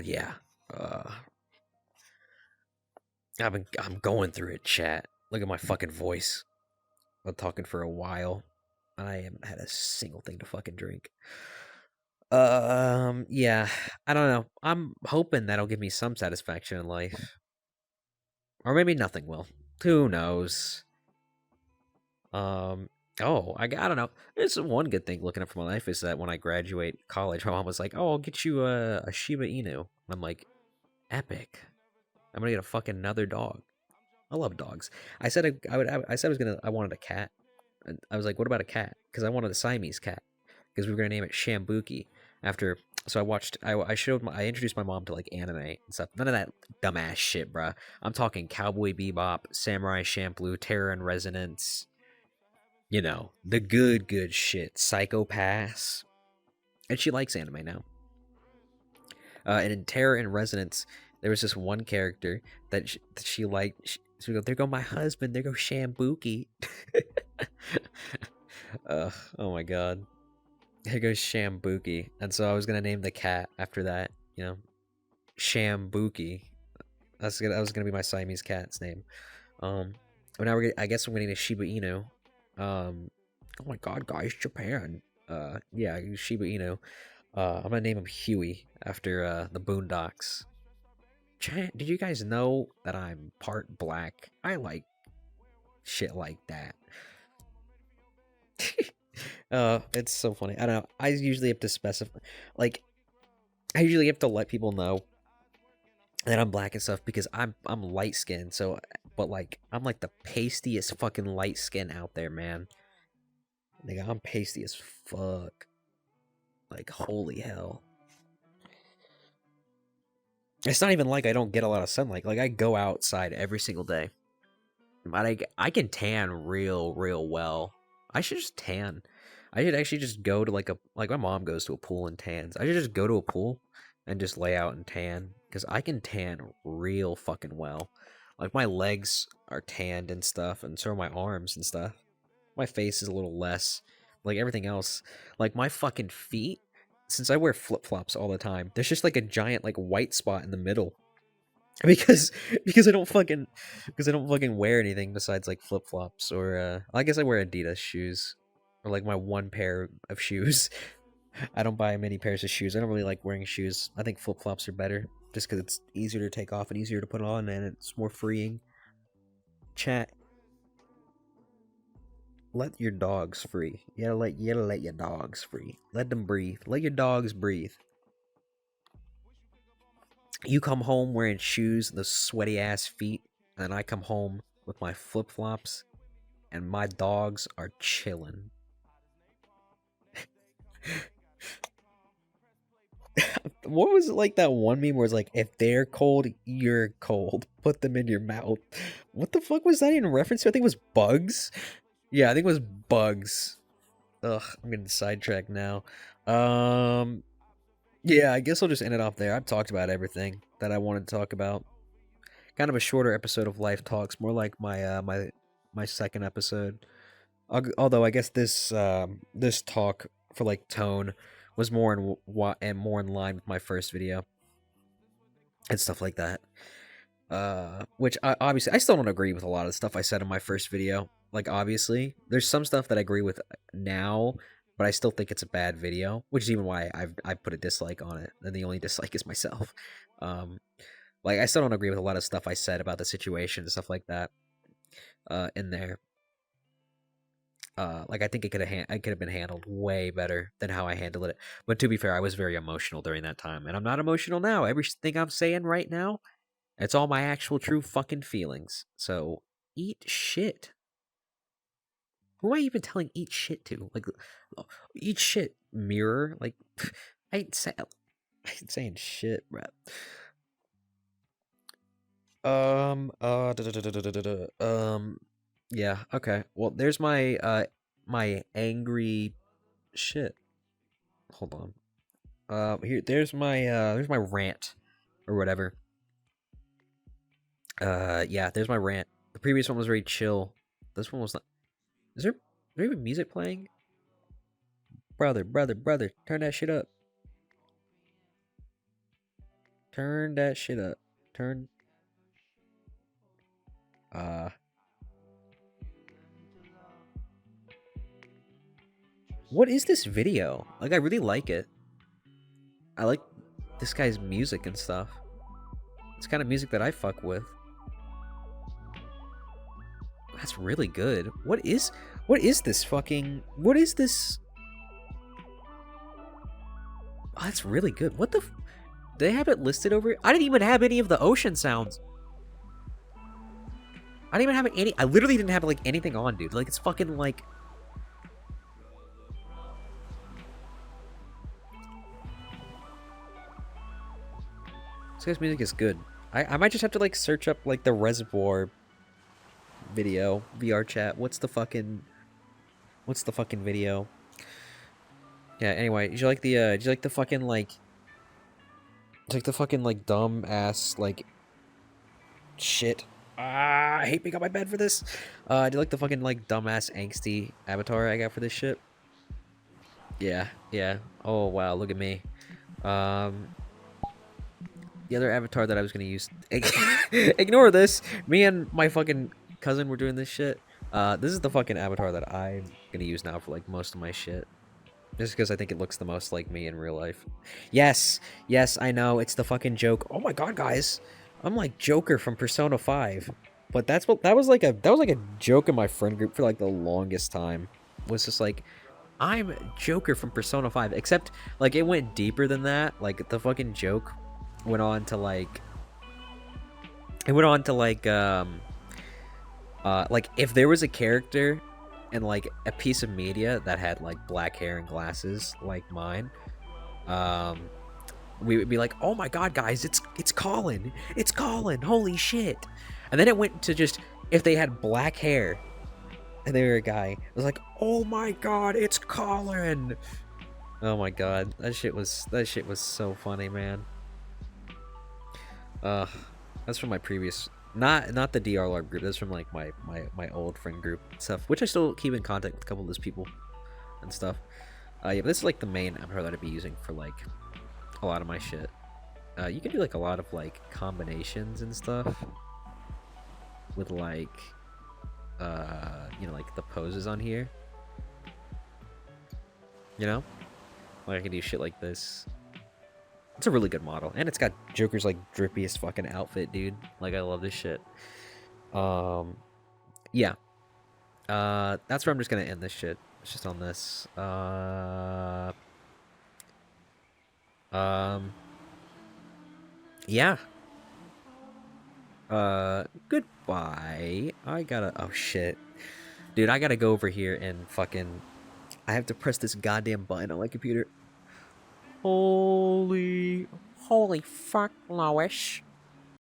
yeah, I'm going through it, chat. Look at my fucking voice. I've been talking for a while. I haven't had a single thing to fucking drink. Yeah, I don't know. I'm hoping that'll give me some satisfaction in life, or maybe nothing will. Who knows? Um, oh, I don't know. There's one good thing looking up for my life is that when I graduate college, my mom was like, "Oh, I'll get you a Shiba Inu." And I'm like, "Epic! I'm gonna get a fucking another dog." I love dogs. I said I was gonna. I wanted a cat. And I was like, "What about a cat?" Because I wanted a Siamese cat. because we were gonna name it Shambuki after. So I introduced my mom to like anime and stuff. None of that dumbass shit, bruh. I'm talking Cowboy Bebop, Samurai Champloo, Terror and Resonance. You know, the good shit. Psycho Pass. And she likes anime now. And in Terror and Resonance, there was this one character that she liked. She go, there go my husband. There go Shambuki. Oh my god. Here goes Shambuki. And so I was gonna name the cat after that. You know, Shambuki. That was gonna be my Siamese cat's name. But now I guess I'm gonna name a Shiba Inu. Oh my god, guys, Japan. Yeah, Shiba Inu. I'm gonna name him Huey after the Boondocks. Did you guys know that I'm part black? I like shit like that. It's so funny. I don't know. I usually have to specify, like, I usually have to let people know that I'm black and stuff because I'm light skinned. So, but like, I'm like the pastiest fucking light skin out there, man. Nigga, I'm pasty as fuck. Like, holy hell. It's not even like I don't get a lot of sunlight. Like, I go outside every single day. But I can tan real well. I should just tan. I should actually just go to like my mom goes to a pool and tans. I should just go to a pool and just lay out and tan. Because I can tan real fucking well. Like, my legs are tanned and stuff, and so are my arms and stuff. My face is a little less. Like, everything else. Like, my fucking feet, since I wear flip-flops all the time, there's just like a giant like white spot in the middle. Because I don't fucking wear anything besides like flip-flops or I guess I wear Adidas shoes. Or like my one pair of shoes. I don't buy many pairs of shoes. I don't really like wearing shoes. I think flip-flops are better. Just because it's easier to take off and easier to put on, and it's more freeing. Chat. Let your dogs free. You gotta let your dogs free. Let them breathe. Let your dogs breathe. You come home wearing shoes and those sweaty ass feet, and I come home with my flip-flops, and my dogs are chilling. What was it like that one meme where it's like, if they're cold, you're cold. Put them in your mouth. What the fuck was that in reference to? I think it was Bugs. Yeah, I think it was Bugs. Ugh, I'm getting sidetracked now. Yeah, I guess I'll just end it off there. I've talked about everything that I wanted to talk about. Kind of a shorter episode of Life Talks, more like my second episode. Although I guess this this talk for like tone was more in line with my first video and stuff like that. Which obviously I still don't agree with a lot of stuff I said in my first video. Like, obviously, there's some stuff that I agree with now, but I still think it's a bad video, which is even why I put a dislike on it, and the only dislike is myself. Like, I still don't agree with a lot of stuff I said about the situation and stuff like that in there. Like, I think it could have been handled way better than how I handled it. But to be fair, I was very emotional during that time, and I'm not emotional now. Everything I'm saying right now, it's all my actual true fucking feelings. So eat shit. Who am I even telling eat shit to? Like, eat shit, mirror. Like, I ain't saying shit, bro. Yeah, okay. Well, there's my my angry shit. Hold on. There's my rant or whatever. Yeah, there's my rant. The previous one was very chill. This one was not. Is there even music playing? Brother, turn that shit up. Turn that shit up. Turn. What is this video? Like, I really like it. I like this guy's music and stuff. It's kind of music that I fuck with. That's really good. What is this fucking... What is this? Oh, that's really good. What the... Do they have it listed over... I didn't even have any of the ocean sounds. I didn't even have any... I literally didn't have, like, anything on, dude. Like, it's fucking, like... This guy's music is good. I might just have to like search up like the Reservoir video VR chat. What's the fucking video? Yeah. Anyway, did you like the fucking like dumb ass like shit? I hate being on my bed for this. Do you like the fucking like dumbass angsty avatar I got for this shit? Yeah, yeah. Oh wow, look at me. Um, the other avatar that I was gonna use. Ignore this. Me and my fucking cousin were doing this shit. This is the fucking avatar that I'm gonna use now for like most of my shit. Just because I think it looks the most like me in real life. Yes, yes, I know. It's the fucking joke. Oh my god, guys. I'm like Joker from Persona 5. But that was like a joke in my friend group for like the longest time. It was just like, I'm Joker from Persona 5. Except like it went deeper than that. Like the fucking joke went on to like like if there was a character and like a piece of media that had like black hair and glasses like mine, we would be like, oh my god, guys, it's Colin, holy shit. And then it went to just if they had black hair and they were a guy, it was like, oh my god, it's Colin. Oh my god, that shit was so funny, man. That's from my previous, not the DR LARP group. That's from like my old friend group stuff, which I still keep in contact with a couple of those people and stuff. Yeah, but this is like the main avatar that I'd be using for like a lot of my shit. You can do like a lot of like combinations and stuff with like you know, like the poses on here. You know, like I can do shit like this. It's a really good model, and it's got Joker's like drippiest fucking outfit, dude. Like I love this shit. Yeah. That's where I'm just gonna end this shit. It's just on this. Yeah. Goodbye. I gotta. Oh shit, dude. I gotta go over here and fucking. I have to press this goddamn button on my computer. Holy fuck, Lois.